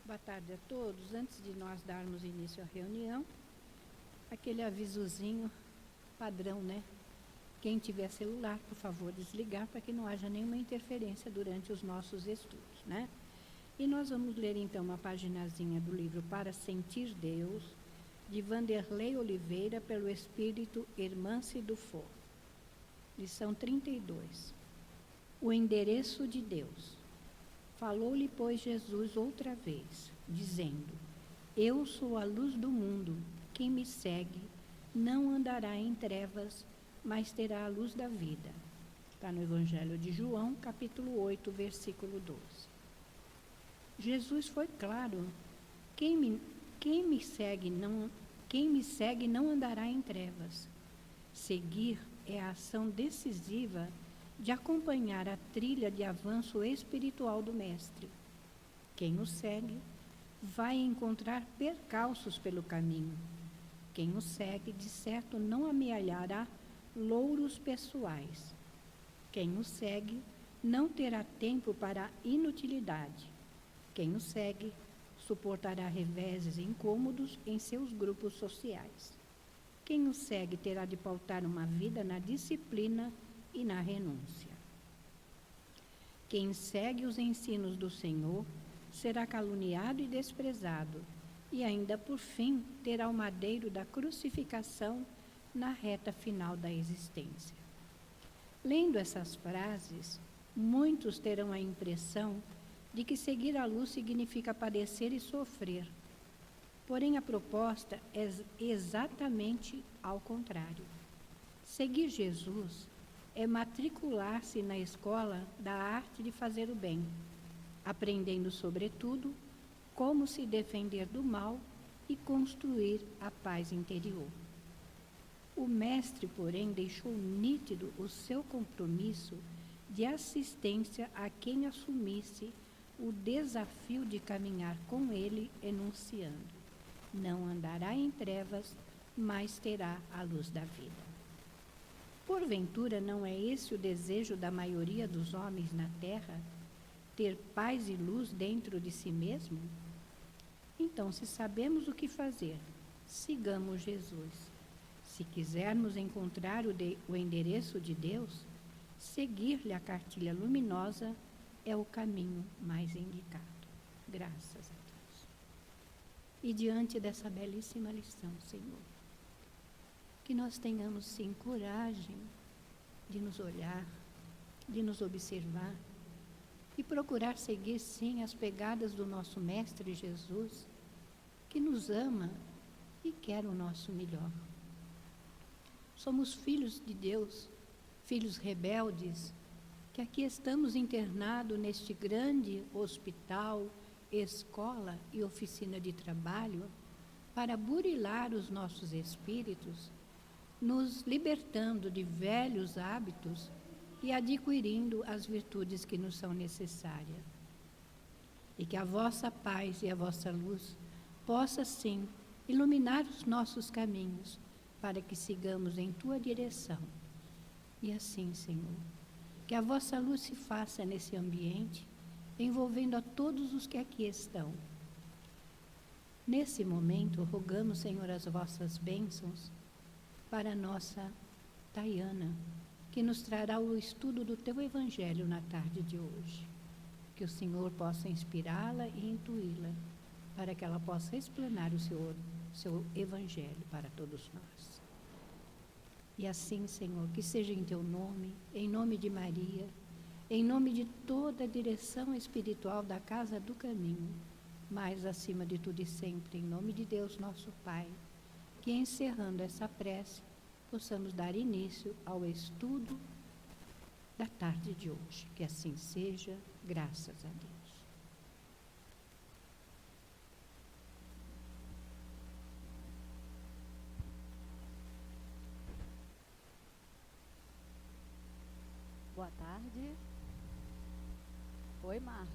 Boa tarde a todos. Antes de nós darmos início à reunião, aquele avisozinho padrão, né? Quem tiver celular, por favor, desligar para que não haja nenhuma interferência durante os nossos estudos, né? E nós vamos ler então uma paginazinha do livro Para Sentir Deus, de Vanderlei Oliveira, pelo Espírito Hermance Dufour. Lição 32. O endereço de Deus. Falou-lhe, pois, Jesus outra vez, dizendo: Eu sou a luz do mundo. Quem me segue não andará em trevas, mas terá a luz da vida. Está no Evangelho de João, capítulo 8, versículo 12. Jesus foi claro: quem me segue não andará em trevas. Seguir é a ação decisiva de acompanhar a trilha de avanço espiritual do Mestre. Quem o segue vai encontrar percalços pelo caminho. Quem o segue, de certo, não amealhará louros pessoais. Quem o segue não terá tempo para a inutilidade. Quem o segue suportará reveses incômodos em seus grupos sociais. Quem o segue terá de pautar uma vida na disciplina e na renúncia. Quem segue os ensinos do Senhor será caluniado e desprezado, e ainda por fim terá o madeiro da crucificação na reta final da existência. Lendo essas frases, muitos terão a impressão de que seguir a luz significa padecer e sofrer. Porém, a proposta é exatamente ao contrário. Seguir Jesus é matricular-se na escola da arte de fazer o bem, aprendendo, sobretudo, como se defender do mal e construir a paz interior. O Mestre, porém, deixou nítido o seu compromisso de assistência a quem assumisse o desafio de caminhar com ele, enunciando: não andará em trevas, mas terá a luz da vida. Porventura, não é esse o desejo da maioria dos homens na terra? Ter paz e luz dentro de si mesmo? Então, se sabemos o que fazer, sigamos Jesus. Se quisermos encontrar o endereço de Deus, seguir-lhe a cartilha luminosa é o caminho mais indicado. Graças a Deus. E diante dessa belíssima lição, Senhor, que nós tenhamos, sim, coragem de nos olhar, de nos observar e procurar seguir, sim, as pegadas do nosso Mestre Jesus, que nos ama e quer o nosso melhor. Somos filhos de Deus, filhos rebeldes, que aqui estamos internados neste grande hospital, escola e oficina de trabalho para burilar os nossos espíritos, nos libertando de velhos hábitos e adquirindo as virtudes que nos são necessárias. E que a vossa paz e a vossa luz possa, sim, iluminar os nossos caminhos, para que sigamos em tua direção. E assim, Senhor, que a vossa luz se faça nesse ambiente, envolvendo a todos os que aqui estão. Nesse momento, rogamos, Senhor, as vossas bênçãos para a nossa Tayana, que nos trará o estudo do teu Evangelho na tarde de hoje. Que o Senhor possa inspirá-la e intuí-la, para que ela possa explanar o seu Evangelho para todos nós. E assim, Senhor, que seja em teu nome, em nome de Maria, em nome de toda a direção espiritual da Casa do Caminho, mas acima de tudo e sempre, em nome de Deus, nosso Pai, que encerrando essa prece, possamos dar início ao estudo da tarde de hoje. Que assim seja, graças a Deus. Boa tarde. Oi, Marco.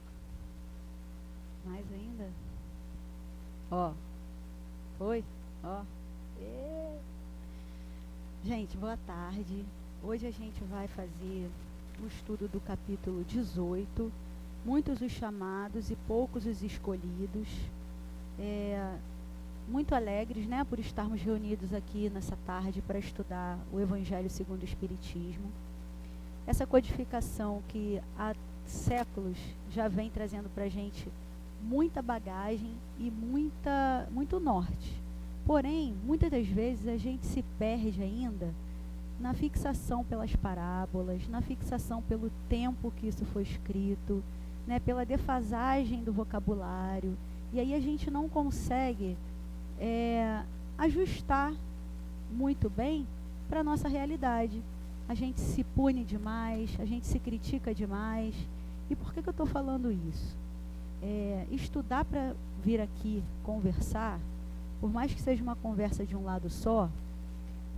Mais ainda? Ó. Oi. Ó. Gente, boa tarde. Hoje a gente vai fazer o estudo do capítulo 18 muitos os chamados e poucos os escolhidos. Muito alegres, né, por estarmos reunidos aqui nessa tarde para estudar o Evangelho segundo o Espiritismo. Essa codificação que há séculos já vem trazendo para a gente muita bagagem e muito norte. Porém, muitas das vezes a gente se perde ainda na fixação pelas parábolas, na fixação pelo tempo que isso foi escrito, né, pela defasagem do vocabulário, e aí a gente não consegue ajustar muito bem para a nossa realidade. A gente se pune demais, a gente se critica demais. E por que eu estou falando isso? Estudar para vir aqui conversar, por mais que seja uma conversa de um lado só,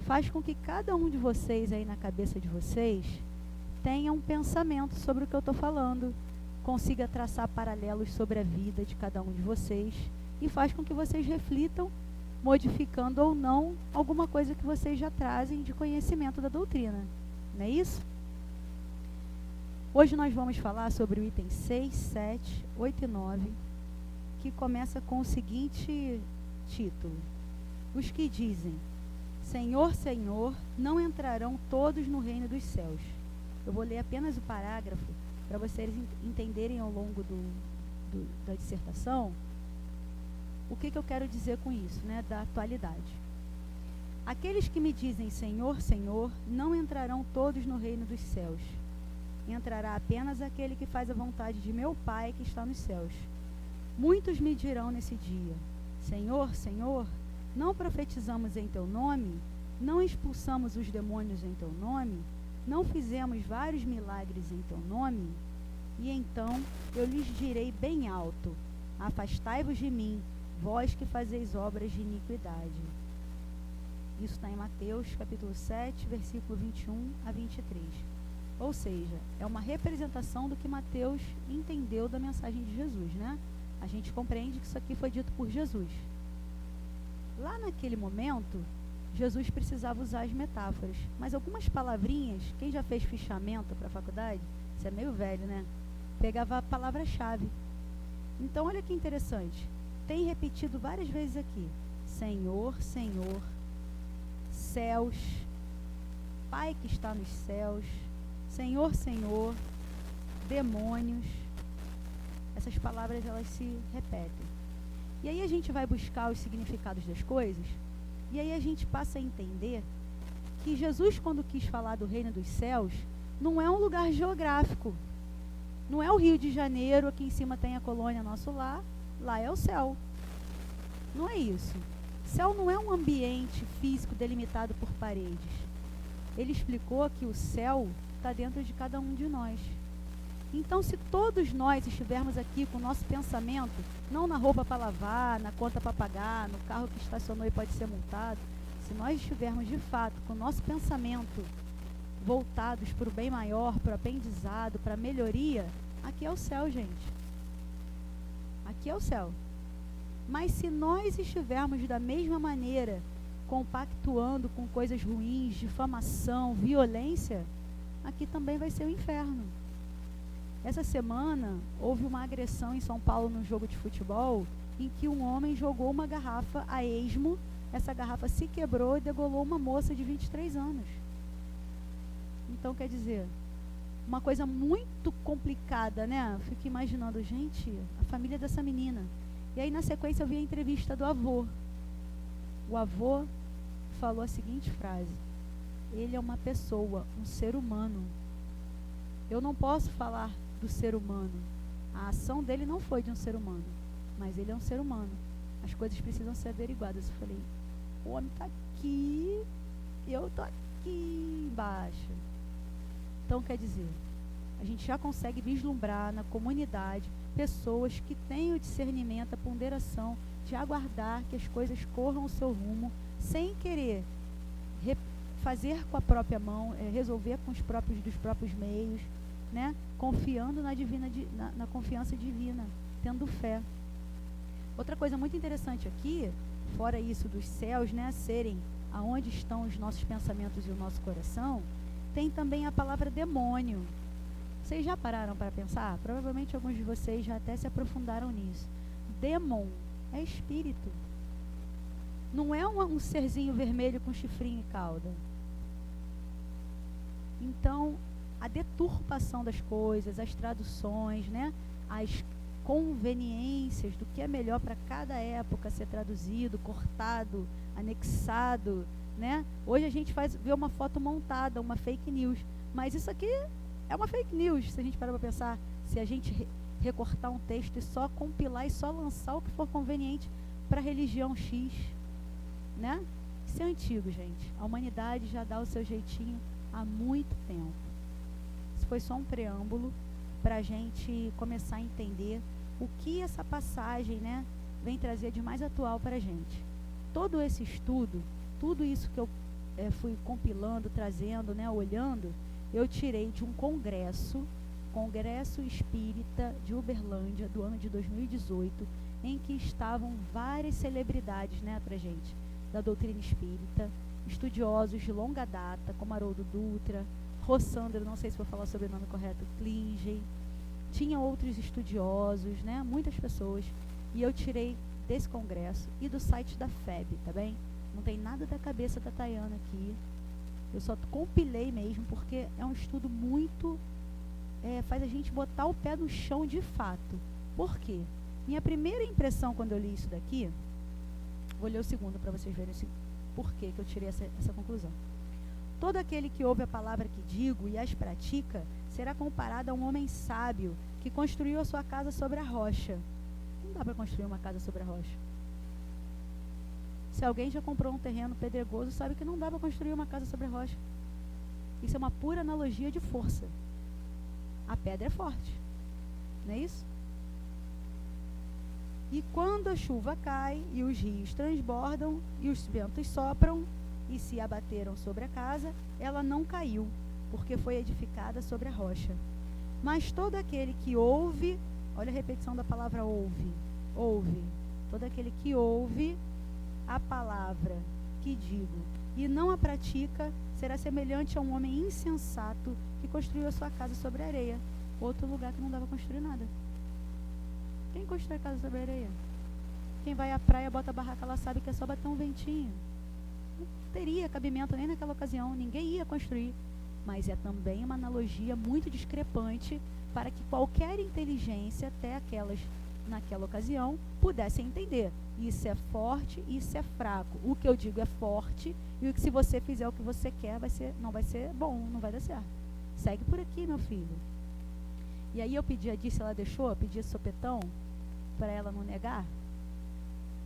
faz com que cada um de vocês aí na cabeça de vocês tenha um pensamento sobre o que eu estou falando, consiga traçar paralelos sobre a vida de cada um de vocês e faz com que vocês reflitam, modificando ou não alguma coisa que vocês já trazem de conhecimento da doutrina. Não é isso? Hoje nós vamos falar sobre o item 6, 7, 8 e 9, que começa com o seguinte título: os que dizem Senhor, Senhor, não entrarão todos no reino dos céus. Eu vou ler apenas o parágrafo para vocês entenderem ao longo da dissertação o que eu quero dizer com isso, né, da atualidade. Aqueles que me dizem Senhor, Senhor, não entrarão todos no reino dos céus. Entrará apenas aquele que faz a vontade de meu Pai que está nos céus. Muitos me dirão nesse dia: Senhor, Senhor, não profetizamos em teu nome? Não expulsamos os demônios em teu nome? Não fizemos vários milagres em teu nome? E então eu lhes direi bem alto: afastai-vos de mim, vós que fazeis obras de iniquidade. Isso está em Mateus, capítulo 7, versículo 21 a 23. Ou seja, é uma representação do que Mateus entendeu da mensagem de Jesus, né? A gente compreende que isso aqui foi dito por Jesus. Lá naquele momento, Jesus precisava usar as metáforas. Mas algumas palavrinhas, quem já fez fichamento para a faculdade, isso é meio velho, né? Pegava a palavra-chave. Então, olha que interessante. Tem repetido várias vezes aqui: Senhor, Senhor, céus, Pai que está nos céus, Senhor, Senhor, demônios. Essas palavras, elas se repetem. E aí a gente vai buscar os significados das coisas, e aí a gente passa a entender que Jesus, quando quis falar do reino dos céus, não é um lugar geográfico. Não é o Rio de Janeiro, aqui em cima tem a colônia Nosso Lar, lá é o céu. Não é isso. Céu não é um ambiente físico delimitado por paredes. Ele explicou que o céu está dentro de cada um de nós. Então, se todos nós estivermos aqui com o nosso pensamento, não na roupa para lavar, na conta para pagar, no carro que estacionou e pode ser multado, se nós estivermos de fato com o nosso pensamento voltados para o bem maior, para o aprendizado, para a melhoria, aqui é o céu, gente. Aqui é o céu. Mas se nós estivermos da mesma maneira, compactuando com coisas ruins, difamação, violência, aqui também vai ser o inferno. Essa semana, houve uma agressão em São Paulo num jogo de futebol, em que um homem jogou uma garrafa a esmo, essa garrafa se quebrou e degolou uma moça de 23 anos. Então, quer dizer, uma coisa muito complicada, né? Eu fico imaginando, gente, a família dessa menina. E aí, na sequência, eu vi a entrevista do avô. O avô falou a seguinte frase: ele é uma pessoa, um ser humano. Eu não posso falar do ser humano. A ação dele não foi de um ser humano, mas ele é um ser humano. As coisas precisam ser averiguadas. Eu falei, o homem está aqui, eu estou aqui embaixo. Então, quer dizer, a gente já consegue vislumbrar na comunidade pessoas que têm o discernimento, a ponderação de aguardar que as coisas corram o seu rumo, sem querer fazer com a própria mão, resolver com dos próprios meios, né? Confiando na confiança divina, tendo fé. Outra coisa muito interessante aqui, fora isso dos céus, né, serem aonde estão os nossos pensamentos e o nosso coração, tem também a palavra demônio. Vocês já pararam para pensar? Provavelmente alguns de vocês já até se aprofundaram nisso. Demon é espírito. Não é um serzinho vermelho com chifrinho e cauda. Então, a deturpação das coisas, as traduções, né? As conveniências do que é melhor para cada época ser traduzido, cortado, anexado, né? Hoje a gente vê uma foto montada, uma fake news, mas isso aqui é uma fake news, se a gente parar para pensar, se a gente recortar um texto e só compilar e só lançar o que for conveniente para a religião X, né? Isso é antigo, gente. A humanidade já dá o seu jeitinho há muito tempo. Isso foi só um preâmbulo para a gente começar a entender o que essa passagem, né, vem trazer de mais atual para a gente. Todo esse estudo, tudo isso que eu fui compilando, trazendo, né, olhando, eu tirei de um congresso espírita de Uberlândia, do ano de 2018, em que estavam várias celebridades, né, para a gente, da doutrina espírita, estudiosos de longa data, como Haroldo Dutra, Rossandro, não sei se vou falar o sobrenome correto, Klingen, tinha outros estudiosos, né, muitas pessoas, e eu tirei desse congresso e do site da FEB, tá bem? Não tem nada da cabeça da Tayana aqui, eu só compilei mesmo, porque é um estudo muito, faz a gente botar o pé no chão de fato. Por quê? Minha primeira impressão quando eu li isso daqui, vou ler o segundo para vocês verem por que eu tirei essa conclusão. Todo aquele que ouve a palavra que digo e as pratica, será comparado a um homem sábio que construiu a sua casa sobre a rocha. Não dá para construir uma casa sobre a rocha. Se alguém já comprou um terreno pedregoso, sabe que não dá para construir uma casa sobre a rocha. Isso é uma pura analogia de força. A pedra é forte, não é isso? E quando a chuva cai e os rios transbordam e os ventos sopram e se abateram sobre a casa, ela não caiu, porque foi edificada sobre a rocha. Mas todo aquele que ouve, olha a repetição da palavra ouve, todo aquele que ouve a palavra que digo e não a pratica, será semelhante a um homem insensato que construiu a sua casa sobre a areia. Outro lugar que não dava para construir nada. Quem constrói casa sobre a areia? Quem vai à praia, bota a barraca, ela sabe que é só bater um ventinho. Não teria cabimento nem naquela ocasião, ninguém ia construir. Mas é também uma analogia muito discrepante para que qualquer inteligência, até aquelas naquela ocasião, pudesse entender. Isso é forte, isso é fraco. O que eu digo é forte, e o que se você fizer o que você quer, não vai ser bom, não vai dar certo. Segue por aqui, meu filho. E aí eu pedi a Disse, ela deixou, eu pedi sopetão, para ela não negar.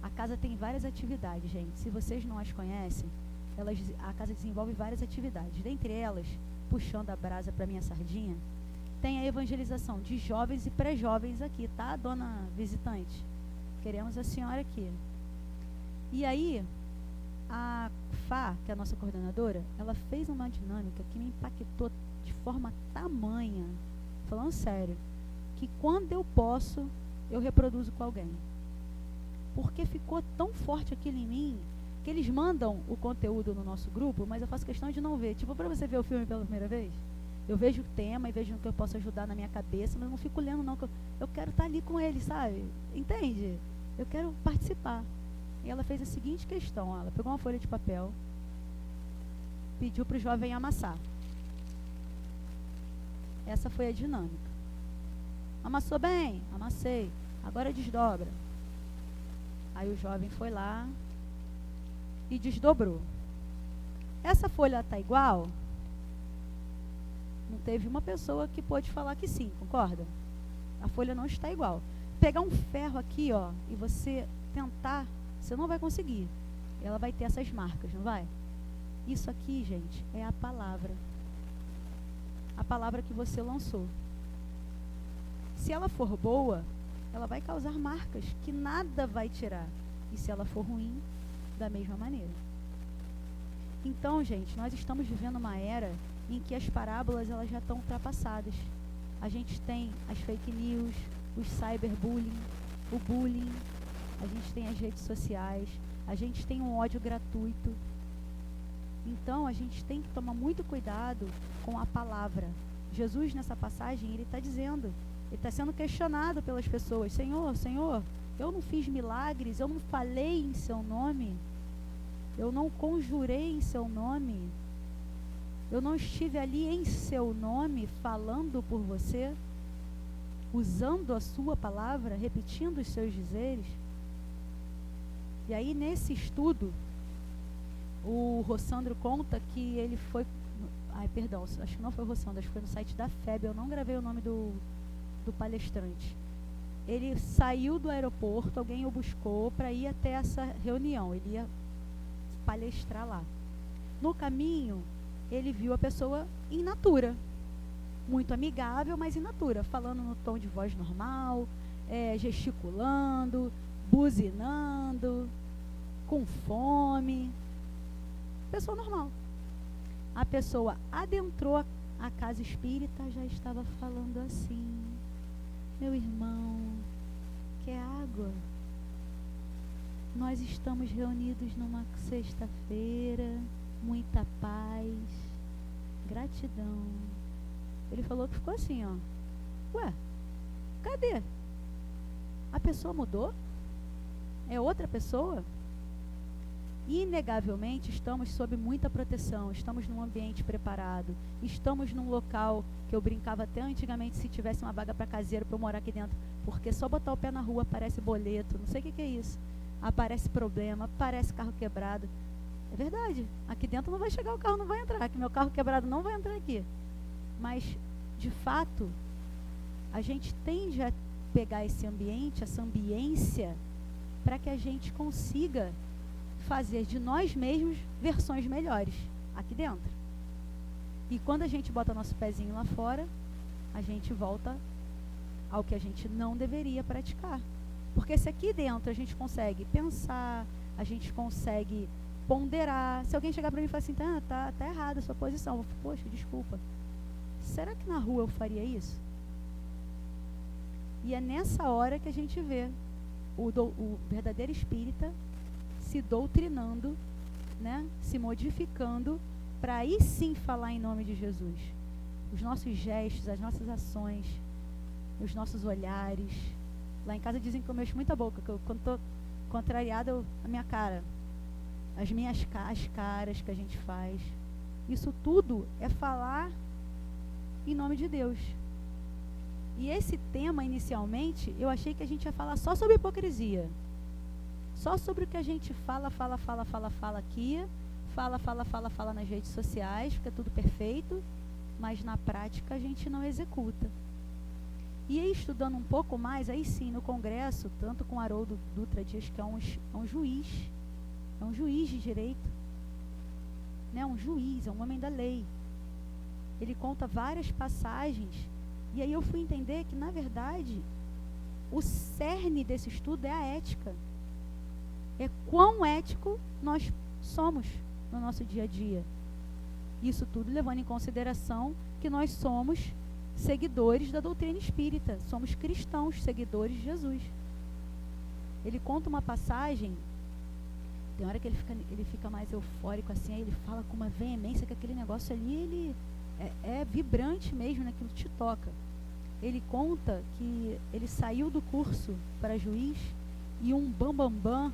A casa tem várias atividades, gente. Se vocês não as conhecem, a casa desenvolve várias atividades. Dentre elas, puxando a brasa para minha sardinha, tem a evangelização de jovens e pré-jovens aqui, tá, dona visitante? Queremos a senhora aqui. E aí, a Fá, que é a nossa coordenadora, ela fez uma dinâmica que me impactou de forma tamanha, falando sério, que quando eu posso, eu reproduzo com alguém. Porque ficou tão forte aquilo em mim, que eles mandam o conteúdo no nosso grupo, mas eu faço questão de não ver. Tipo, para você ver o filme pela primeira vez, eu vejo o tema e vejo o que eu posso ajudar na minha cabeça, mas eu não fico lendo não, que eu quero estar ali com eles, sabe? Entende? Eu quero participar. E ela fez a seguinte questão, ela pegou uma folha de papel, pediu para o jovem amassar. Essa foi a dinâmica. Amassou bem? Amassei. Agora desdobra. Aí o jovem foi lá e desdobrou. Essa folha está igual? Não teve uma pessoa que pôde falar que sim, concorda? A folha não está igual. Pegar um ferro aqui, ó, e você tentar, você não vai conseguir. Ela vai ter essas marcas, não vai? Isso aqui, gente, é a palavra. A palavra que você lançou. Se ela for boa, ela vai causar marcas que nada vai tirar. E se ela for ruim, da mesma maneira. Então, gente, nós estamos vivendo uma era em que as parábolas elas já estão ultrapassadas. A gente tem as fake news, os cyberbullying, o bullying, a gente tem as redes sociais, a gente tem um ódio gratuito. Então, a gente tem que tomar muito cuidado com a palavra. Jesus, nessa passagem, ele está dizendo, ele está sendo questionado pelas pessoas: Senhor, Senhor, eu não fiz milagres, eu não falei em seu nome, eu não conjurei em seu nome, eu não estive ali em seu nome falando por você, usando a sua palavra, repetindo os seus dizeres. E aí, nesse estudo, o Rossandro conta que ele foi... acho que não foi o Rossandro, acho que foi no site da FEB, eu não gravei o nome do palestrante. Ele saiu do aeroporto, alguém o buscou para ir até essa reunião, ele ia palestrar lá. No caminho, ele viu a pessoa in natura, muito amigável, mas in natura, falando no tom de voz normal, gesticulando, buzinando, com fome. Pessoa normal. A pessoa adentrou a casa espírita, já estava falando assim: meu irmão, quer água? Nós estamos reunidos numa sexta-feira, muita paz, gratidão. Ele falou que ficou assim, ó. Ué, cadê? A pessoa mudou? É outra pessoa? Inegavelmente estamos sob muita proteção, estamos num ambiente preparado, estamos num local que eu brincava até antigamente, se tivesse uma vaga para caseiro para eu morar aqui dentro, porque só botar o pé na rua aparece boleto, não sei o que é isso, aparece problema, aparece carro quebrado. É verdade, aqui dentro não vai chegar, o carro não vai entrar, aqui meu carro quebrado não vai entrar aqui. Mas, de fato, a gente tende a pegar esse ambiente, essa ambiência, para que a gente consiga fazer de nós mesmos versões melhores aqui dentro. E quando a gente bota nosso pezinho lá fora, a gente volta ao que a gente não deveria praticar. Porque se aqui dentro a gente consegue pensar, a gente consegue ponderar. Se alguém chegar para mim e falar assim, tá errada a sua posição, eu falo, poxa, desculpa. Será que na rua eu faria isso? E é nessa hora que a gente vê o verdadeiro espírita se doutrinando, né, se modificando, para aí sim falar em nome de Jesus. Os nossos gestos, as nossas ações, os nossos olhares. Lá em casa dizem que eu mexo muita boca, que eu, quando estou contrariada, a minha cara, as caras que a gente faz. Isso tudo é falar em nome de Deus. E esse tema, inicialmente, eu achei que a gente ia falar só sobre hipocrisia. Só sobre o que a gente fala aqui, fala nas redes sociais, fica tudo perfeito, mas na prática a gente não executa. E aí, estudando um pouco mais, aí sim, no congresso, tanto com Haroldo Dutra Dias, que é um juiz de direito, né, um juiz, é um homem da lei. Ele conta várias passagens, e aí eu fui entender que, na verdade, o cerne desse estudo é a ética. É quão ético nós somos no nosso dia a dia. Isso tudo levando em consideração que nós somos seguidores da doutrina espírita, somos cristãos, seguidores de Jesus. Ele conta uma passagem, tem hora que ele fica mais eufórico assim, aí ele fala com uma veemência que aquele negócio ali, ele é vibrante mesmo, né, aquilo te toca. Ele conta que ele saiu do curso para juiz e um bambambam,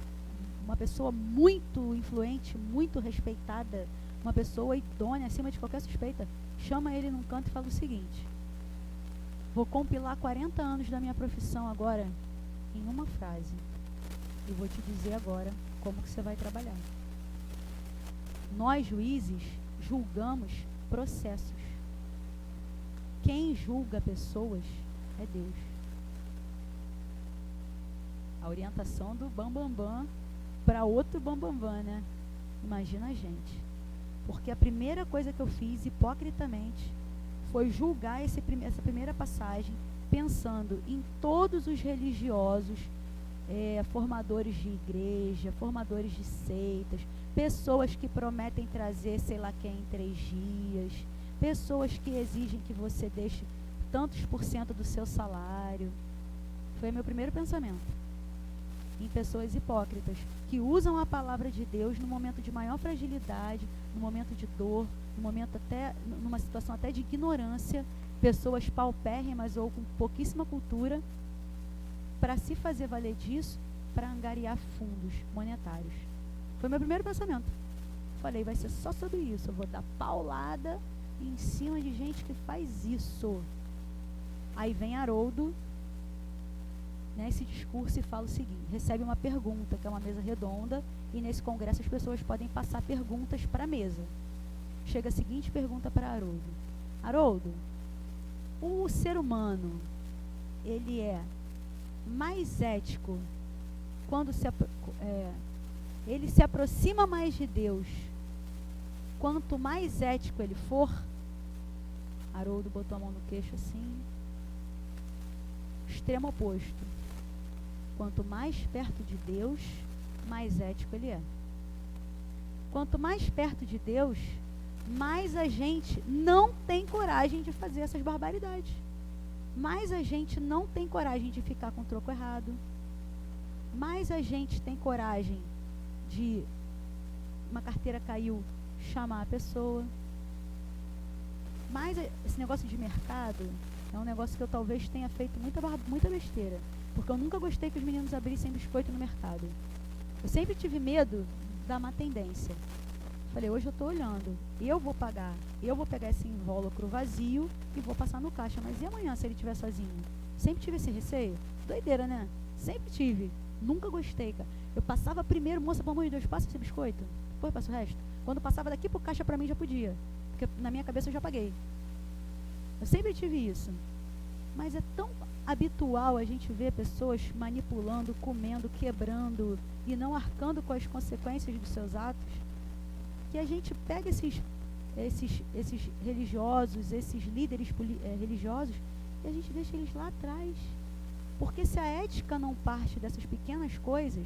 uma pessoa muito influente, muito respeitada, uma pessoa idônea, acima de qualquer suspeita, chama ele num canto e fala o seguinte: vou compilar 40 anos da minha profissão agora em uma frase. E vou te dizer agora como que você vai trabalhar. Nós, juízes, julgamos processos. Quem julga pessoas é Deus. A orientação do bambambam para outro bambambam, né? Imagina a gente. Porque a primeira coisa que eu fiz, hipocritamente, foi julgar essa primeira passagem, pensando em todos os religiosos, formadores de igreja, formadores de seitas, pessoas que prometem trazer sei lá quem em 3 dias, pessoas que exigem que você deixe tantos % do seu salário. Foi meu primeiro pensamento. Em pessoas hipócritas, que usam a palavra de Deus no momento de maior fragilidade, no momento de dor, no momento até, numa situação até de ignorância, pessoas paupérrimas ou com pouquíssima cultura, para se fazer valer disso, para angariar fundos monetários. Foi meu primeiro pensamento. Falei, vai ser só sobre isso, eu vou dar paulada em cima de gente que faz isso. Aí vem Haroldo, nesse discurso, e fala o seguinte, recebe uma pergunta, que é uma mesa redonda, e nesse congresso as pessoas podem passar perguntas para a mesa. Chega a seguinte pergunta para Haroldo. Haroldo, o ser humano, ele é mais ético quando ele se aproxima mais de Deus, quanto mais ético ele for? Haroldo botou a mão no queixo assim, extremo oposto. Quanto mais perto de Deus, mais ético ele é. Quanto mais perto de Deus, mais a gente não tem coragem de fazer essas barbaridades. Mais a gente não tem coragem de ficar com o troco errado. Mais a gente tem coragem de, uma carteira caiu, chamar a pessoa. Mas esse negócio de mercado é um negócio que eu talvez tenha feito muita besteira. Porque eu nunca gostei que os meninos abrissem biscoito no mercado. Eu sempre tive medo da má tendência. Falei, hoje eu estou olhando, eu vou pagar, eu vou pegar esse invólucro vazio e vou passar no caixa. Mas e amanhã se ele estiver sozinho? Sempre tive esse receio. Doideira, né? Sempre tive. Nunca gostei, cara. Eu passava primeiro, moça, pelo amor de Deus, passa esse biscoito. Depois passa o resto. Quando passava daqui pro caixa, pra mim já podia. Porque na minha cabeça eu já paguei. Eu sempre tive isso. Mas é tão habitual a gente ver pessoas manipulando, comendo, quebrando e não arcando com as consequências dos seus atos, que a gente pega esses religiosos, esses líderes religiosos, e a gente deixa eles lá atrás. Porque se a ética não parte dessas pequenas coisas,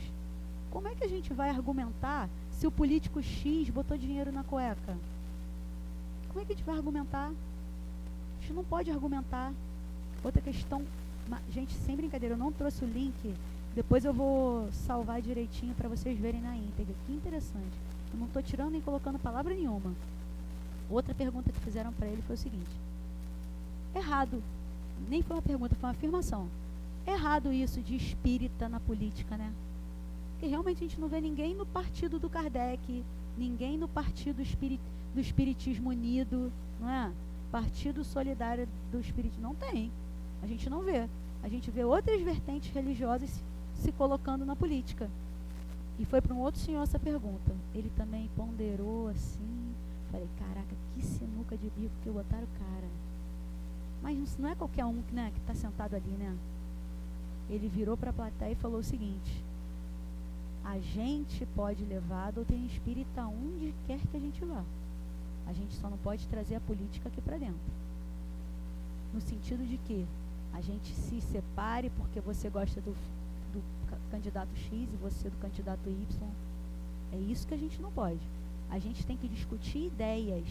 como é que a gente vai argumentar se o político X botou dinheiro na cueca? Como é que a gente vai argumentar? A gente não pode argumentar. Outra questão, gente, sem brincadeira, eu não trouxe o link, depois eu vou salvar direitinho para vocês verem na íntegra. Que interessante. Eu não estou tirando nem colocando palavra nenhuma. Outra pergunta que fizeram para ele foi o seguinte. Errado. Nem foi uma pergunta, foi uma afirmação. Errado isso de espírita na política, né? Porque realmente a gente não vê ninguém no partido do Kardec, ninguém no partido do Espiritismo Unido, não é? Partido Solidário do Espiritismo. Não tem. A gente não vê. A gente vê outras vertentes religiosas se colocando na política. E foi para um outro senhor essa pergunta. Ele também ponderou assim. Falei, caraca, que sinuca de bico que botaram o cara. Mas não é qualquer um, né, que está sentado ali, né? Ele virou para a plateia e falou o seguinte. A gente pode levar a doutrina espírita onde quer que a gente vá. A gente só não pode trazer a política aqui para dentro. No sentido de que a gente se separe porque você gosta do candidato X e você do candidato Y. É isso que a gente não pode. A gente tem que discutir ideias.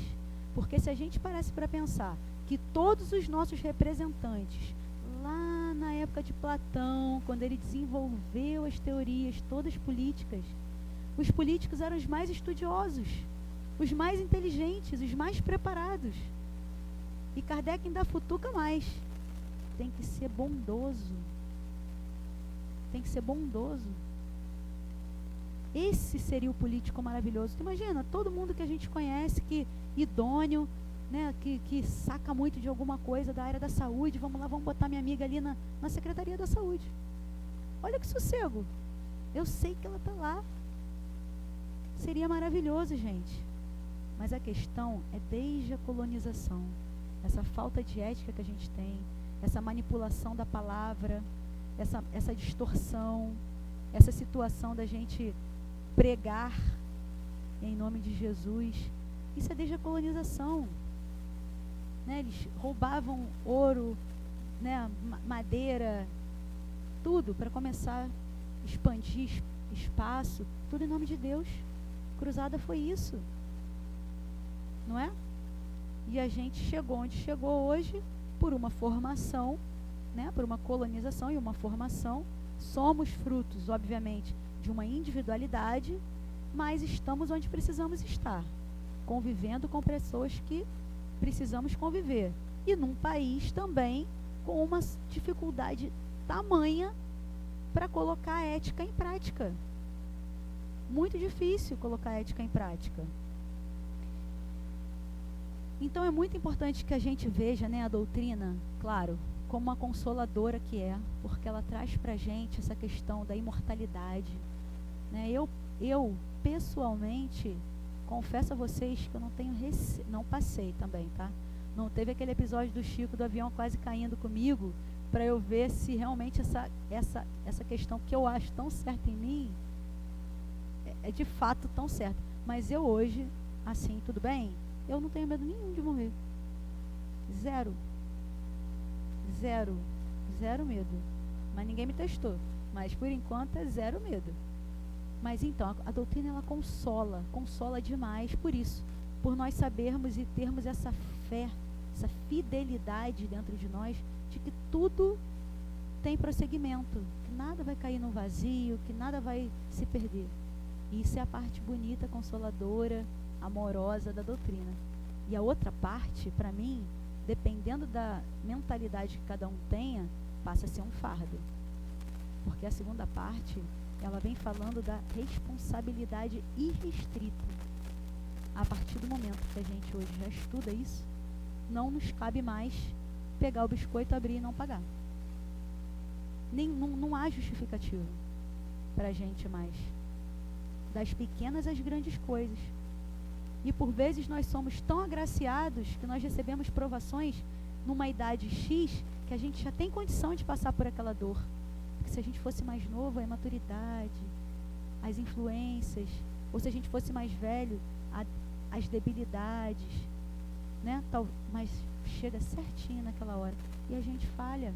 Porque se a gente parece para pensar que todos os nossos representantes, lá na época de Platão, quando ele desenvolveu as teorias todas políticas, os políticos eram os mais estudiosos, os mais inteligentes, os mais preparados. E Kardec ainda futuca mais. Tem que ser bondoso. Tem que ser bondoso. Esse seria o político maravilhoso. Tu imagina, todo mundo que a gente conhece, que idôneo, né, que saca muito de alguma coisa da área da saúde. Vamos lá, vamos botar minha amiga ali na Secretaria da Saúde. Olha que sossego. Eu sei que ela está lá. Seria maravilhoso, gente. Mas a questão é desde a colonização. Essa falta de ética que a gente tem, essa manipulação da palavra, essa distorção, essa situação da gente pregar em nome de Jesus. Isso é desde a colonização. Né? Eles roubavam ouro, né? Madeira, tudo para começar a expandir espaço, tudo em nome de Deus. Cruzada foi isso. Não é? E a gente chegou onde chegou hoje por uma formação, né? Por uma colonização e uma formação. Somos frutos, obviamente, de uma individualidade, mas estamos onde precisamos estar, convivendo com pessoas que precisamos conviver. e num país também com uma dificuldade tamanha para colocar a ética em prática. Muito difícil colocar a ética em prática. Então é muito importante que a gente veja, né, a doutrina, claro, como uma consoladora que é, porque ela traz para a gente essa questão da imortalidade. Né? Eu pessoalmente, confesso a vocês que eu não tenho não passei também, tá? Não teve aquele episódio do Chico do avião quase caindo comigo, para eu ver se realmente essa questão que eu acho tão certa em mim é de fato tão certa. Mas eu hoje, assim, tudo bem? Eu não tenho medo nenhum de morrer. Zero medo. Mas ninguém me testou. Mas por enquanto é zero medo. Mas então, a doutrina ela consola demais por isso. Por nós sabermos e termos essa fé, essa fidelidade dentro de nós, de que tudo tem prosseguimento, que nada vai cair no vazio, que nada vai se perder. Isso é a parte bonita, consoladora, amorosa da doutrina. E a outra parte, para mim, dependendo da mentalidade que cada um tenha, passa a ser um fardo. Porque a segunda parte, ela vem falando da responsabilidade irrestrita. A partir do momento que a gente hoje já estuda isso, não nos cabe mais pegar o biscoito, abrir e não pagar. Não há justificativa para a gente mais. Das pequenas às grandes coisas. E por vezes nós somos tão agraciados que nós recebemos provações numa idade X que a gente já tem condição de passar por aquela dor. Porque se a gente fosse mais novo, a imaturidade, as influências, ou se a gente fosse mais velho, as debilidades, né? Mas chega certinho naquela hora. E a gente falha,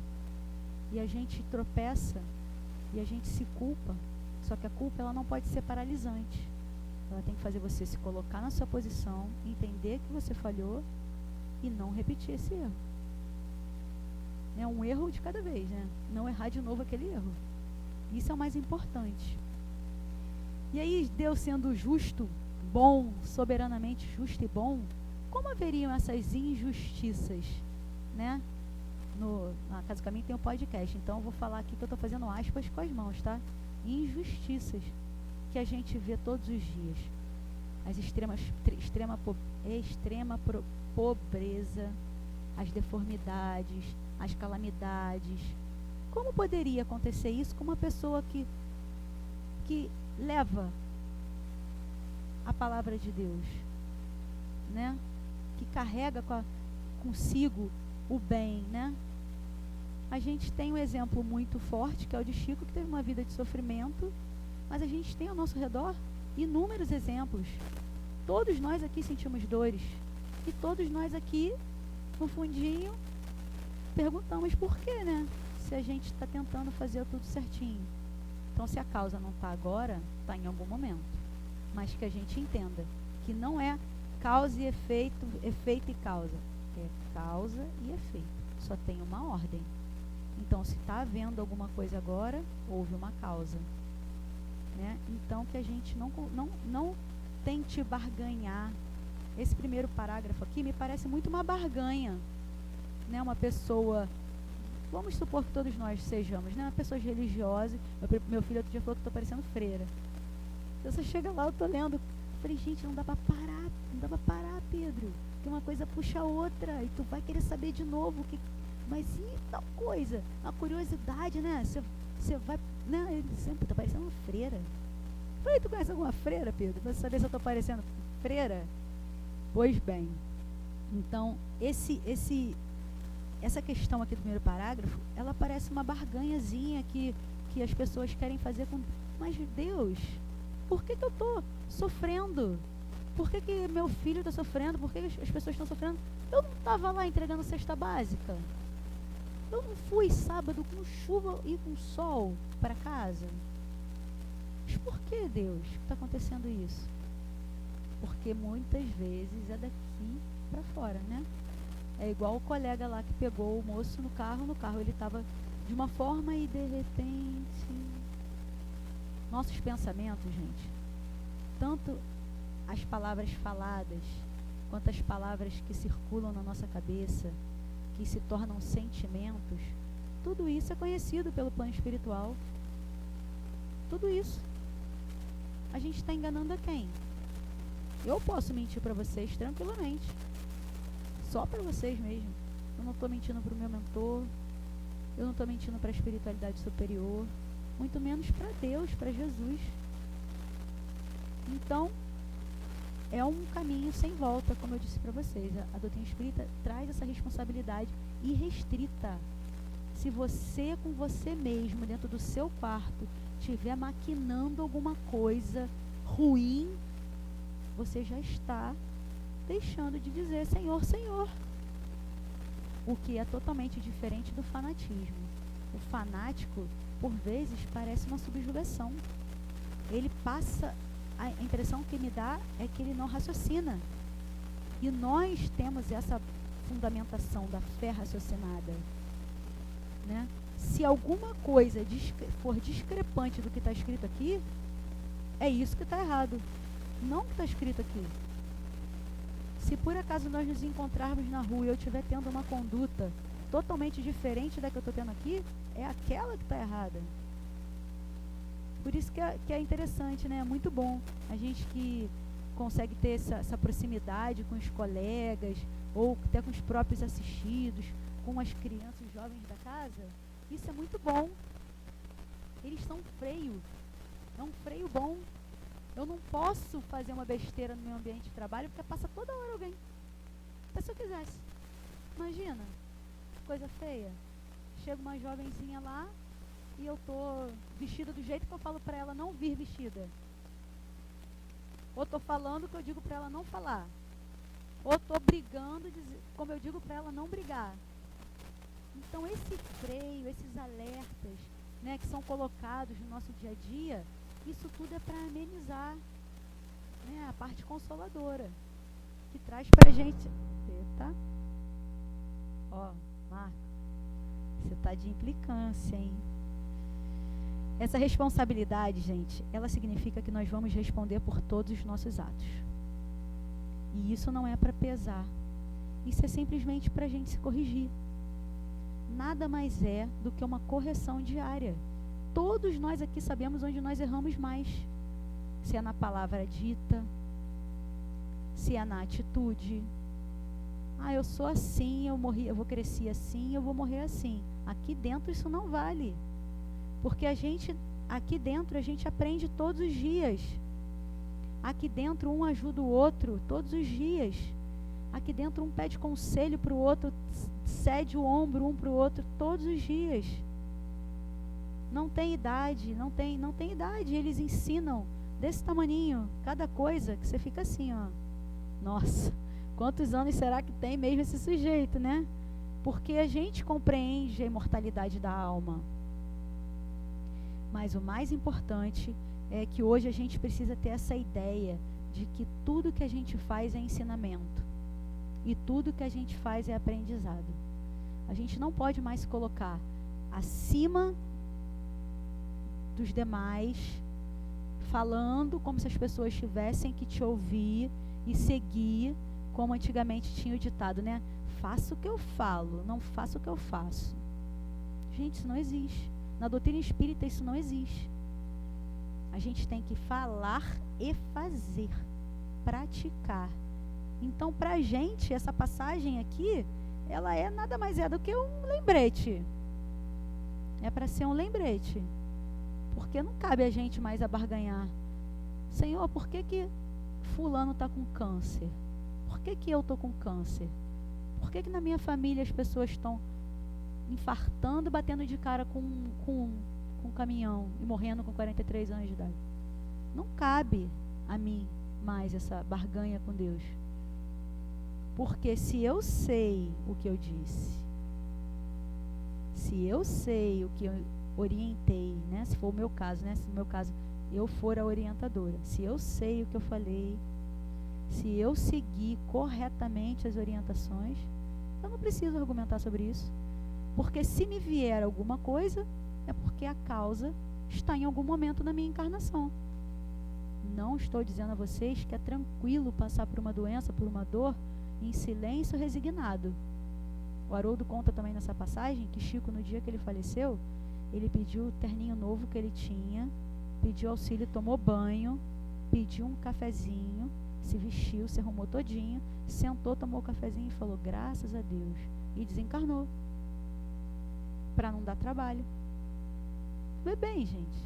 e a gente tropeça, e a gente se culpa. Só que a culpa ela não pode ser paralisante. Ela tem que fazer você se colocar na sua posição, entender que você falhou e não repetir esse erro. É um erro de cada vez, né? Não errar de novo aquele erro. Isso é o mais importante. E aí, Deus sendo justo, bom, soberanamente justo e bom, como haveriam essas injustiças, né? Na Casa do Caminho tem um podcast, então eu vou falar aqui que eu estou fazendo aspas com as mãos, tá? Injustiças que a gente vê todos os dias. As extrema pobreza, as deformidades, as calamidades. Como poderia acontecer isso com uma pessoa que leva a palavra de Deus, né? Que carrega consigo o bem, né? A gente tem um exemplo muito forte, que é o de Chico, que teve uma vida de sofrimento, mas a gente tem ao nosso redor inúmeros exemplos. Todos nós aqui sentimos dores, e todos nós aqui, no fundinho, perguntamos por quê, né? Se a gente está tentando fazer tudo certinho. Então, se a causa não está agora, está em algum momento. Mas que a gente entenda que não é causa e efeito, efeito e causa. É causa e efeito. Só tem uma ordem. Então, se está havendo alguma coisa agora, houve uma causa. Né? Então, que a gente não tente barganhar. Esse primeiro parágrafo aqui me parece muito uma barganha. Né? Uma pessoa, vamos supor que todos nós sejamos, né? Pessoas religiosas. Meu filho outro dia falou que estou parecendo freira. Você chega lá, eu estou lendo. Falei, gente, não dá para parar, Pedro. Que uma coisa puxa a outra. E tu vai querer saber de novo. Mas e tal coisa? A curiosidade, né? Você vai, né? Ele sempre está parecendo uma freira. Falei, tu conhece alguma freira, Pedro? Para saber se eu estou parecendo freira? Pois bem. Então, essa questão aqui do primeiro parágrafo, ela parece uma barganhazinha que as pessoas querem fazer com... Mas, Deus, por que eu estou sofrendo? Por que meu filho está sofrendo? Por que as pessoas estão sofrendo? Eu não estava lá entregando cesta básica. Eu não fui sábado com chuva e com sol para casa. Mas por que, Deus, está acontecendo isso? Porque muitas vezes é daqui para fora, né? É igual o colega lá que pegou o moço no carro ele estava de uma forma e de repente... Nossos pensamentos, gente, tanto as palavras faladas, quanto as palavras que circulam na nossa cabeça, que se tornam sentimentos, tudo isso é conhecido pelo plano espiritual. Tudo isso. A gente está enganando a quem? Eu posso mentir para vocês tranquilamente. Só para vocês mesmo. Eu não estou mentindo para o meu mentor. Eu não estou mentindo para a espiritualidade superior. Muito menos para Deus, para Jesus. Então, é um caminho sem volta, como eu disse para vocês. A doutrina espírita traz essa responsabilidade irrestrita. Se você, com você mesmo, dentro do seu quarto, estiver maquinando alguma coisa ruim, você já está deixando de dizer Senhor, Senhor. O que é totalmente diferente do fanatismo. O fanático, por vezes, parece uma subjugação. Ele passa, a impressão que me dá é que ele não raciocina. E nós temos essa fundamentação da fé raciocinada, né? Se alguma coisa for discrepante do que está escrito aqui, é isso que está errado, não o que está escrito aqui. Se por acaso nós nos encontrarmos na rua e eu estiver tendo uma conduta totalmente diferente da que eu estou tendo aqui, é aquela que está errada. Por isso que é interessante, né? É muito bom a gente que consegue ter essa proximidade com os colegas, ou até com os próprios assistidos, com as crianças jovens da casa. Isso é muito bom. Eles são um freio. É um freio bom. Eu não posso fazer uma besteira no meu ambiente de trabalho, porque passa toda hora alguém. Até se eu quisesse. Imagina, coisa feia. Chega uma jovenzinha lá e eu tô vestida do jeito que eu falo para ela não vir vestida. Ou tô falando o que eu digo para ela não falar. Ou tô brigando como eu digo para ela não brigar. Então esse freio, esses alertas, né, que são colocados no nosso dia a dia, isso tudo é para amenizar, né, a parte consoladora, que traz pra gente... Eita. Ó, Marco, você tá de implicância, hein? Essa responsabilidade, gente, ela significa que nós vamos responder por todos os nossos atos. E isso não é para pesar. Isso é simplesmente para a gente se corrigir. Nada mais é do que uma correção diária. Todos nós aqui sabemos onde nós erramos mais. Se é na palavra dita, se é na atitude. Ah, eu sou assim, eu vou crescer assim, eu vou morrer assim. Aqui dentro isso não vale. Porque aqui dentro a gente aprende todos os dias. Aqui dentro um ajuda o outro todos os dias. Aqui dentro um pede conselho para o outro, cede o ombro um para o outro todos os dias. Não tem idade, não tem idade. Eles ensinam desse tamaninho, cada coisa, que você fica assim, ó. Nossa, quantos anos será que tem mesmo esse sujeito, né? Porque a gente compreende a imortalidade da alma. Mas o mais importante é que hoje a gente precisa ter essa ideia de que tudo que a gente faz é ensinamento. E tudo que a gente faz é aprendizado. A gente não pode mais se colocar acima dos demais, falando como se as pessoas tivessem que te ouvir e seguir, como antigamente tinha o ditado, né? Faça o que eu falo, não faça o que eu faço. Gente, isso não existe. Na doutrina espírita isso não existe. A gente tem que falar e fazer, praticar. Então, para a gente, essa passagem aqui, ela é nada mais do que um lembrete. É para ser um lembrete. Porque não cabe a gente mais abarganhar. Senhor, por que fulano está com câncer? Por que eu estou com câncer? Por que na minha família as pessoas estão infartando, batendo de cara com um caminhão e morrendo com 43 anos de idade? Não cabe a mim mais essa barganha com Deus. Porque se eu sei o que eu disse, se eu sei o que eu orientei, né? Se for o meu caso, né? Se no meu caso eu for a orientadora, se eu sei o que eu falei, se eu seguir corretamente as orientações, eu não preciso argumentar sobre isso. Porque se me vier alguma coisa, é porque a causa está em algum momento na minha encarnação. Não estou dizendo a vocês que é tranquilo passar por uma doença, por uma dor, em silêncio resignado. O Haroldo conta também nessa passagem que Chico, no dia que ele faleceu, ele pediu o terninho novo que ele tinha, pediu auxílio, tomou banho, pediu um cafezinho, se vestiu, se arrumou todinho, sentou, tomou o cafezinho e falou, graças a Deus, e desencarnou, para não dar trabalho. Vê bem, gente,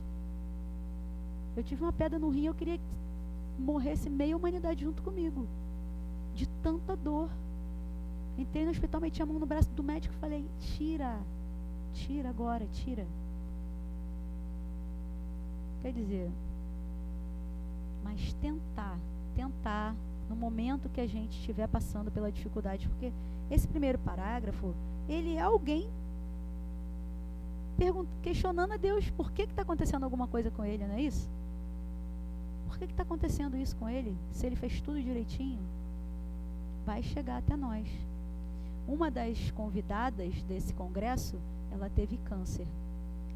eu tive uma pedra no rim, eu queria que morresse meia humanidade junto comigo, de tanta dor. Entrei no hospital, meti a mão no braço do médico e falei, tira agora, tira. Quer dizer, mas tentar, no momento que a gente estiver passando pela dificuldade, porque esse primeiro parágrafo, ele é alguém questionando a Deus, por que está acontecendo alguma coisa com ele, não é isso? Por que está acontecendo isso com ele? Se ele fez tudo direitinho, vai chegar até nós. Uma das convidadas desse congresso, ela teve câncer.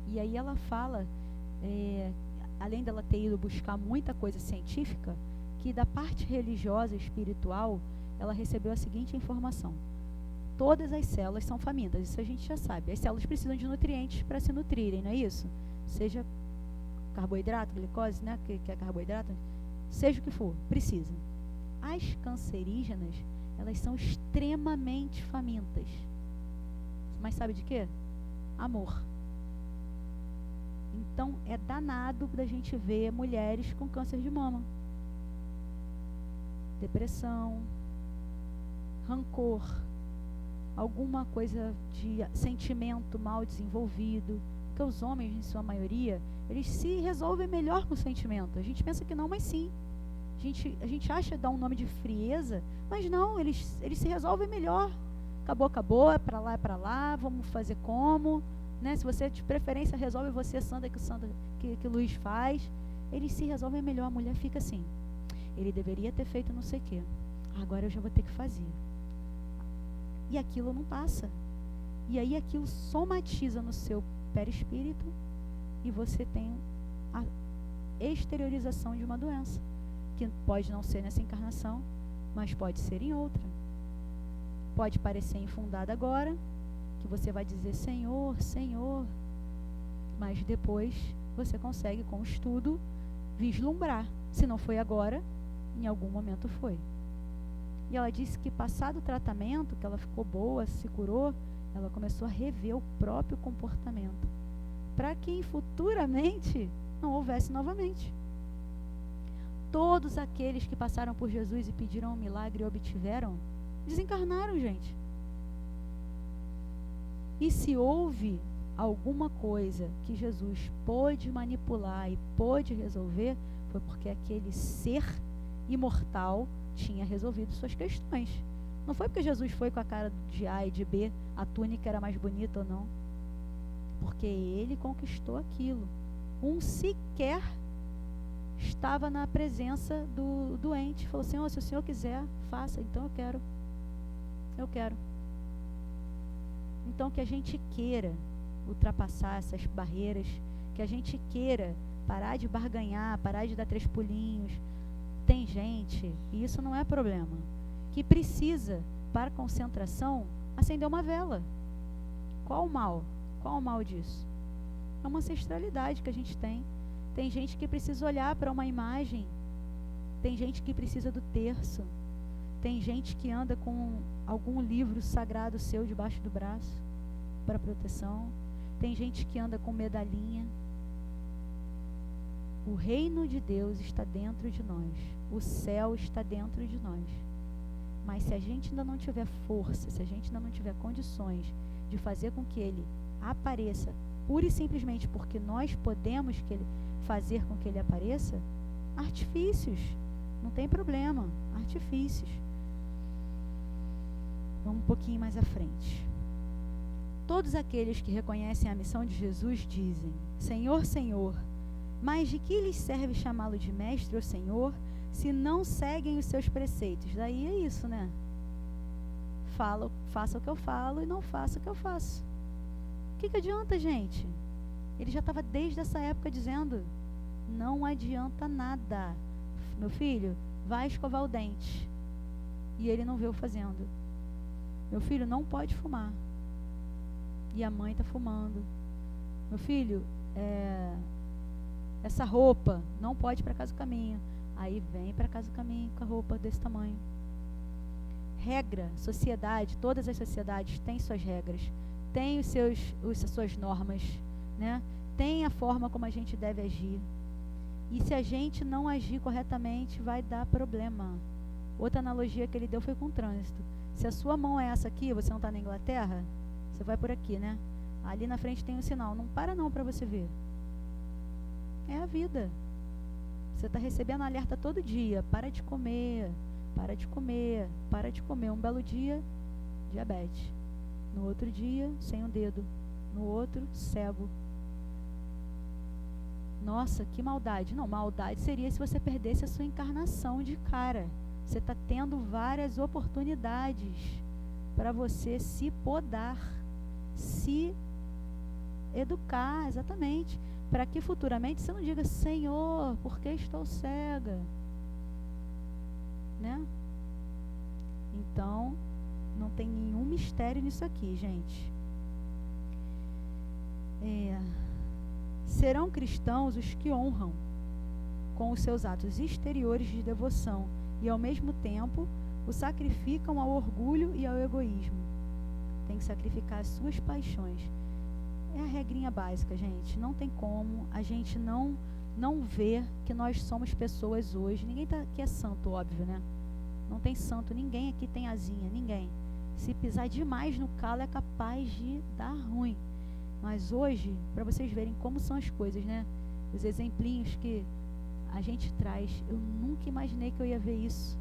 E aí ela fala, além dela ter ido buscar muita coisa científica, que da parte religiosa e espiritual, ela recebeu a seguinte informação. Todas as células são famintas, isso a gente já sabe. As células precisam de nutrientes para se nutrirem, não é isso? Seja carboidrato, glicose, né, que é carboidrato, seja o que for, precisa. As cancerígenas, elas são extremamente famintas. Mas sabe de quê? Amor. Então, é danado da gente ver mulheres com câncer de mama. Depressão, rancor, alguma coisa de sentimento mal desenvolvido. Porque os homens, em sua maioria, eles se resolvem melhor com o sentimento. A gente pensa que não, mas sim. A gente acha dar um nome de frieza, mas não, eles se resolvem melhor. Acabou, é para lá, vamos fazer como, né? Se você de preferência resolve você, Sandra, que Luiz faz, eles se resolvem melhor. A mulher fica assim, ele deveria ter feito não sei o quê, agora eu já vou ter que fazer. E aquilo não passa. E aí aquilo somatiza no seu perispírito e você tem a exteriorização de uma doença, que pode não ser nessa encarnação, mas pode ser em outra. Pode parecer infundada agora, que você vai dizer Senhor, Senhor, mas depois você consegue, com o estudo, vislumbrar. Se não foi agora, em algum momento foi. E ela disse que, passado o tratamento, que ela ficou boa, se curou, ela começou a rever o próprio comportamento, para que futuramente não houvesse novamente. Todos aqueles que passaram por Jesus e pediram um milagre e obtiveram, desencarnaram, gente. E se houve alguma coisa que Jesus pôde manipular e pôde resolver, foi porque aquele ser imortal tinha resolvido suas questões. Não foi porque Jesus foi com a cara de A e de B, a túnica era mais bonita ou não. Porque ele conquistou aquilo. Um sequer estava na presença do doente. Falou, Senhor, se o Senhor quiser, faça. Então eu quero. Então que a gente queira ultrapassar essas barreiras, que a gente queira parar de barganhar, parar de dar 3 pulinhos. Tem gente, e isso não é problema, que precisa, para concentração, acender uma vela. Qual o mal? Qual o mal disso? É uma ancestralidade que a gente tem. Tem gente que precisa olhar para uma imagem. Tem gente que precisa do terço. Tem gente que anda com algum livro sagrado seu debaixo do braço para proteção. Tem gente que anda com medalhinha. O reino de Deus está dentro de nós. O céu está dentro de nós. Mas se a gente ainda não tiver força, se a gente ainda não tiver condições de fazer com que ele apareça, pura e simplesmente porque nós podemos fazer com que ele apareça, artifícios, não tem problema, artifícios. Vamos um pouquinho mais à frente. Todos aqueles que reconhecem a missão de Jesus dizem, Senhor, Senhor, mas de que lhes serve chamá-lo de mestre ou senhor, se não seguem os seus preceitos? Daí é isso, né? Faça o que eu falo e não faça o que eu faço. O que adianta, gente? Ele já estava desde essa época dizendo, não adianta nada. Meu filho, vai escovar o dente. E ele não veio fazendo. Meu filho não pode fumar. E a mãe está fumando. Meu filho, essa roupa não pode ir para casa do caminho. Aí vem para casa do caminho com a roupa desse tamanho. Regra, sociedade, todas as sociedades têm suas regras, têm as suas normas, né? Tem a forma como a gente deve agir. E se a gente não agir corretamente, vai dar problema. Outra analogia que ele deu foi com o trânsito. Se a sua mão é essa aqui, você não está na Inglaterra, você vai por aqui, né? Ali na frente tem um sinal. Não para não para você ver. É a vida. Você está recebendo alerta todo dia. Para de comer, para de comer, para de comer. Um belo dia, diabetes. No outro dia, sem um dedo. No outro, cego. Nossa, que maldade. Não, maldade seria se você perdesse a sua encarnação de cara. Você está tendo várias oportunidades para você se podar, se educar, exatamente, para que futuramente você não diga: Senhor, por que estou cega? Né? Então, não tem nenhum mistério nisso aqui, gente. Serão cristãos os que honram com os seus atos exteriores de devoção e, ao mesmo tempo, o sacrificam ao orgulho e ao egoísmo. Tem que sacrificar as suas paixões. É a regrinha básica, gente. Não tem como a gente não ver que nós somos pessoas hoje. Ninguém aqui é santo, óbvio, né? Não tem santo. Ninguém aqui tem asinha. Ninguém. Se pisar demais no calo é capaz de dar ruim. Mas hoje, para vocês verem como são as coisas, né? Os exemplinhos que a gente traz. Eu nunca imaginei que eu ia ver isso.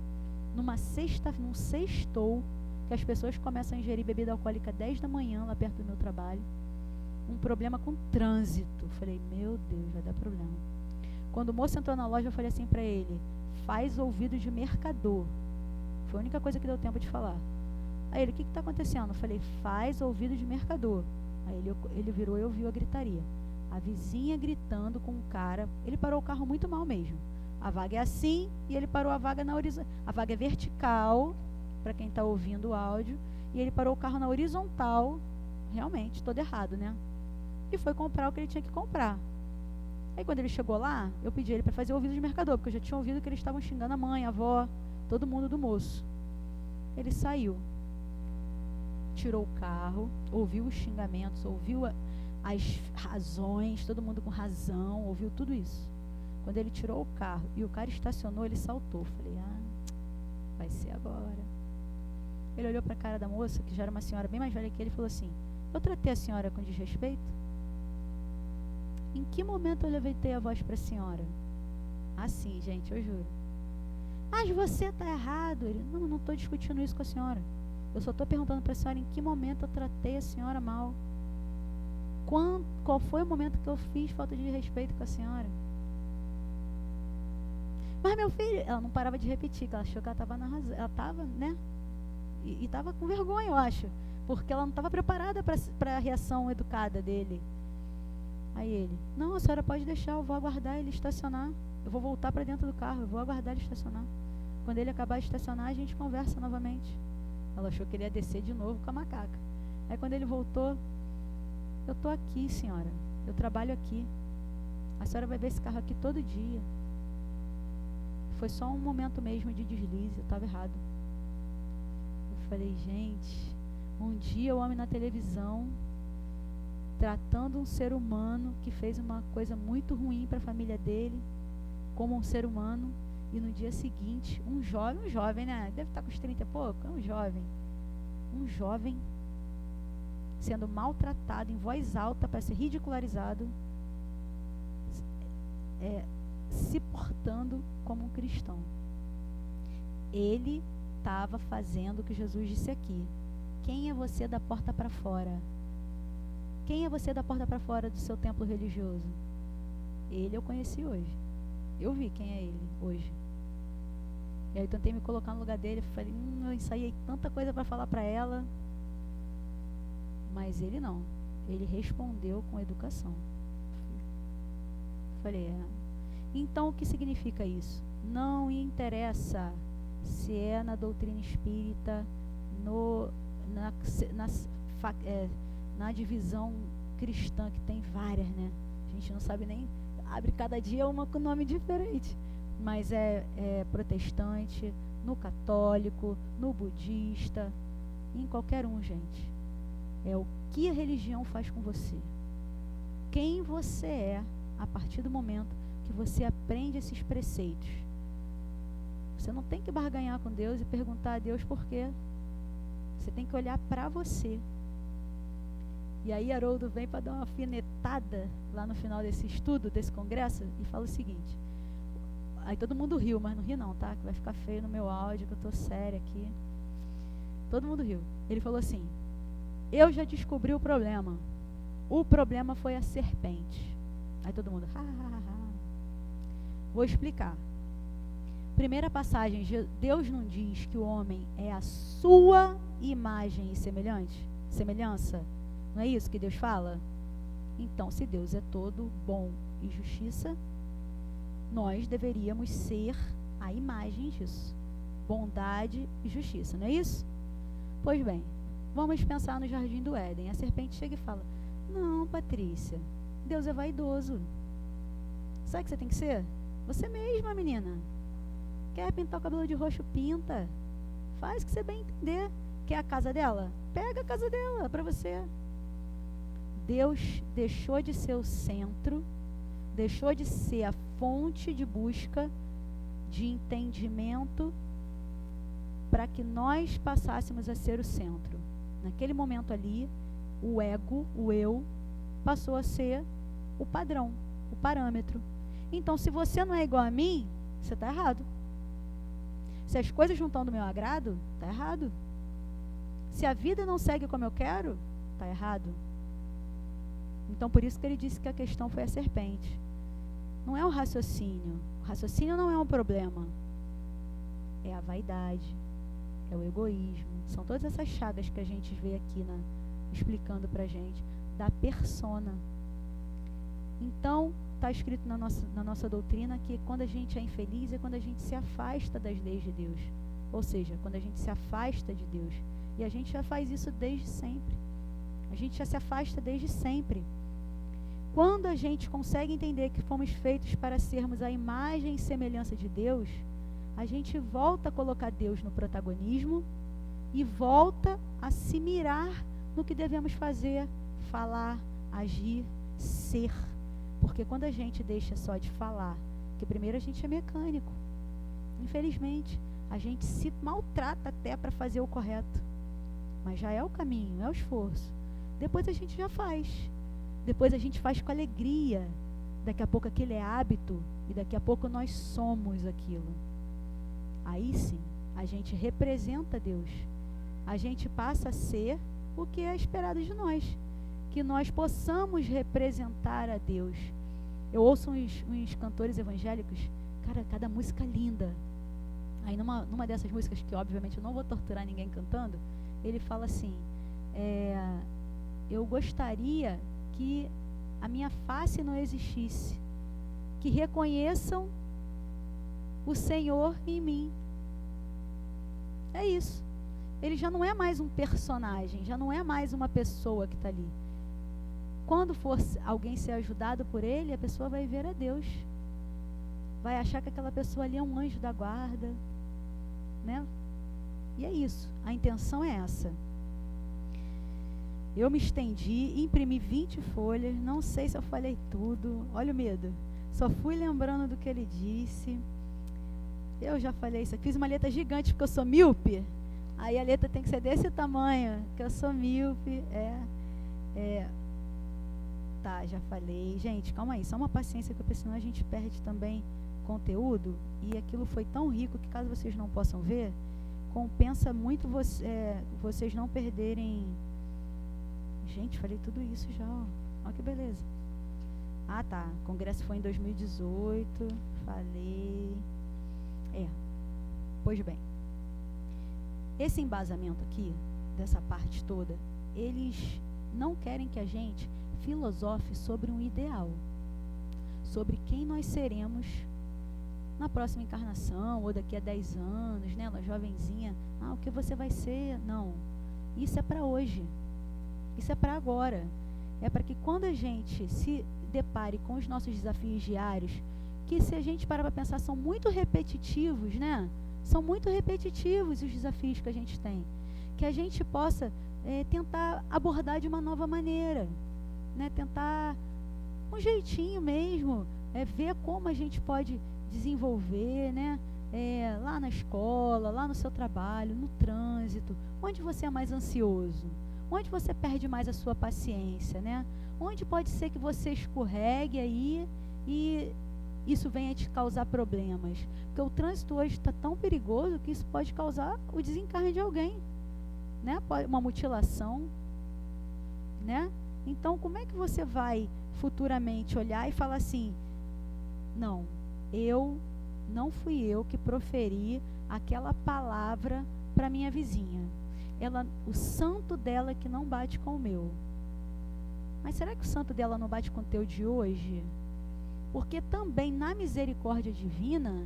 Num sextou, que as pessoas começam a ingerir bebida alcoólica 10 da manhã, lá perto do meu trabalho. Um problema com trânsito. Falei, meu Deus, vai dar problema. Quando o moço entrou na loja, eu falei assim para ele: faz ouvido de mercador. Foi a única coisa que deu tempo de falar. Aí ele: o que está acontecendo? Eu falei: faz ouvido de mercador. Aí ele virou e ouviu a gritaria. A vizinha gritando com o cara. Ele parou o carro muito mal mesmo. A vaga é assim e ele parou a vaga na horizontal. A vaga é vertical, para quem está ouvindo o áudio. E ele parou o carro na horizontal. Realmente, todo errado, né? E foi comprar o que ele tinha que comprar. Aí quando ele chegou lá, eu pedi ele para fazer ouvido de mercador, porque eu já tinha ouvido que eles estavam xingando a mãe, a avó, todo mundo do moço. Ele saiu. Tirou o carro, ouviu os xingamentos, ouviu as razões, todo mundo com razão, ouviu tudo isso. Quando ele tirou o carro e o cara estacionou, ele saltou. Falei: vai ser agora. Ele olhou para a cara da moça, que já era uma senhora bem mais velha que ele, e falou assim: eu tratei a senhora com desrespeito? Em que momento eu levantei a voz para a senhora? Assim, gente, eu juro. Mas você está errado. Ele: não estou discutindo isso com a senhora. Eu só estou perguntando para a senhora em que momento eu tratei a senhora mal. Qual foi o momento que eu fiz falta de respeito com a senhora? Mas meu filho, ela não parava de repetir, que ela achou que ela estava na razão. Ela estava, né? E estava com vergonha, eu acho. Porque ela não estava preparada para a reação educada dele. Aí ele: não, a senhora pode deixar, eu vou aguardar ele estacionar. Eu vou voltar para dentro do carro, eu vou aguardar ele estacionar. Quando ele acabar de estacionar, a gente conversa novamente. Ela achou que ele ia descer de novo com a macaca. Aí quando ele voltou: eu estou aqui, senhora. Eu trabalho aqui. A senhora vai ver esse carro aqui todo dia. Foi só um momento mesmo de deslize, eu estava errado. Eu falei: gente, um dia o homem na televisão tratando um ser humano que fez uma coisa muito ruim para a família dele, como um ser humano, e no dia seguinte, um jovem, né? Deve estar com os 30 e pouco, é um jovem sendo maltratado em voz alta para ser ridicularizado, se portando como um cristão. Ele estava fazendo o que Jesus disse aqui: quem é você da porta para fora? Quem é você da porta para fora do seu templo religioso? Ele eu conheci hoje. Eu vi quem é ele hoje. E aí eu tentei me colocar no lugar dele. Falei: eu ensaiei tanta coisa para falar para ela. Mas ele não. Ele respondeu com educação. Falei: então o que significa isso? Não interessa se é na doutrina espírita, na, na, na divisão cristã, que tem várias, né? A gente não sabe nem, abre cada dia uma com nome diferente, mas é protestante, no católico, no budista, em qualquer um, gente. É o que a religião faz com você. Quem você é a partir do momento que você aprende esses preceitos. Você não tem que barganhar com Deus e perguntar a Deus por quê. Você tem que olhar para você. E aí Haroldo vem para dar uma alfinetada lá no final desse estudo, desse congresso, e fala o seguinte. Aí todo mundo riu, mas não ri não, tá? Que vai ficar feio no meu áudio, que eu tô séria aqui. Todo mundo riu. Ele falou assim: eu já descobri o problema. O problema foi a serpente. Aí todo mundo, ha, ha, ha. Vou explicar. Primeira passagem, Deus não diz que o homem é a sua imagem e semelhança? Não é isso que Deus fala? Então, se Deus é todo bom e justiça, nós deveríamos ser a imagem disso. Bondade e justiça, não é isso? Pois bem, vamos pensar no Jardim do Éden. A serpente chega e fala: não, Patrícia, Deus é vaidoso. Sabe o que você tem que ser? Você mesma, menina. Quer pintar o cabelo de roxo? Pinta. Faz o que você bem entender. Quer a casa dela? Pega a casa dela para você. Deus deixou de ser o centro, deixou de ser a fonte de busca, de entendimento, para que nós passássemos a ser o centro. Naquele momento ali, o ego, o eu, passou a ser o padrão, o parâmetro. Então, se você não é igual a mim, você está errado. Se as coisas não estão do meu agrado, está errado. Se a vida não segue como eu quero, está errado. Então, por isso que ele disse que a questão foi a serpente. Não é o raciocínio. O raciocínio não é um problema. É a vaidade, é o egoísmo. São todas essas chagas que a gente vê aqui explicando para a gente, da persona. Então, está escrito na nossa doutrina que quando a gente é infeliz é quando a gente se afasta das leis de Deus. Ou seja, quando a gente se afasta de Deus. E a gente já faz isso desde sempre. A gente já se afasta desde sempre. Quando a gente consegue entender que fomos feitos para sermos a imagem e semelhança de Deus, a gente volta a colocar Deus no protagonismo e volta a se mirar no que devemos fazer, falar, agir, ser. Porque quando a gente deixa só de falar, que primeiro a gente é mecânico, infelizmente, a gente se maltrata até para fazer o correto, mas já é o caminho, é o esforço. Depois a gente já faz, depois a gente faz com alegria, daqui a pouco aquele é hábito e daqui a pouco nós somos aquilo. Aí sim, a gente representa Deus, a gente passa a ser o que é esperado de nós, que nós possamos representar a Deus. Eu ouço uns cantores evangélicos, cara, cada música linda. Aí numa dessas músicas, que obviamente eu não vou torturar ninguém cantando, ele fala assim, eu gostaria que a minha face não existisse, que reconheçam o Senhor em mim. É isso. Ele já não é mais um personagem, já não é mais uma pessoa que está ali. Quando for alguém ser ajudado por ele, a pessoa vai ver a Deus. Vai achar que aquela pessoa ali é um anjo da guarda, né? E é isso, a intenção é essa. Eu me estendi, imprimi 20 folhas, não sei se eu falei tudo, olha o medo. Só fui lembrando do que ele disse. Eu já falei isso aqui, fiz uma letra gigante porque eu sou míope. Aí a letra tem que ser desse tamanho, que eu sou míope, Tá, já falei. Gente, calma aí, só uma paciência, porque senão a gente perde também conteúdo. E aquilo foi tão rico que, caso vocês não possam ver, compensa muito vocês não perderem. Gente, falei tudo isso já, ó. Olha que beleza. Ah, tá, o congresso foi em 2018, falei. Pois bem. Esse embasamento aqui, dessa parte toda, eles não querem que a gente filosofe sobre um ideal, sobre quem nós seremos na próxima encarnação, ou daqui a 10 anos, né, ela jovenzinha, o que você vai ser? Não. Isso é para hoje. Isso é para agora. É para que quando a gente se depare com os nossos desafios diários, que se a gente parar para pensar, são muito repetitivos, né? São muito repetitivos os desafios que a gente tem. Que a gente possa tentar abordar de uma nova maneira, né? Tentar um jeitinho mesmo, ver como a gente pode desenvolver, né? Lá na escola, lá no seu trabalho, no trânsito, onde você é mais ansioso, onde você perde mais a sua paciência, né? Onde pode ser que você escorregue aí e isso venha te causar problemas. Porque o trânsito hoje está tão perigoso que isso pode causar o desencarne de alguém, né? Uma mutilação, né? Então, como é que você vai futuramente olhar e falar assim, não fui eu que proferi aquela palavra para minha vizinha. O santo dela que não bate com o meu. Mas será que o santo dela não bate com o teu de hoje? Porque também na misericórdia divina,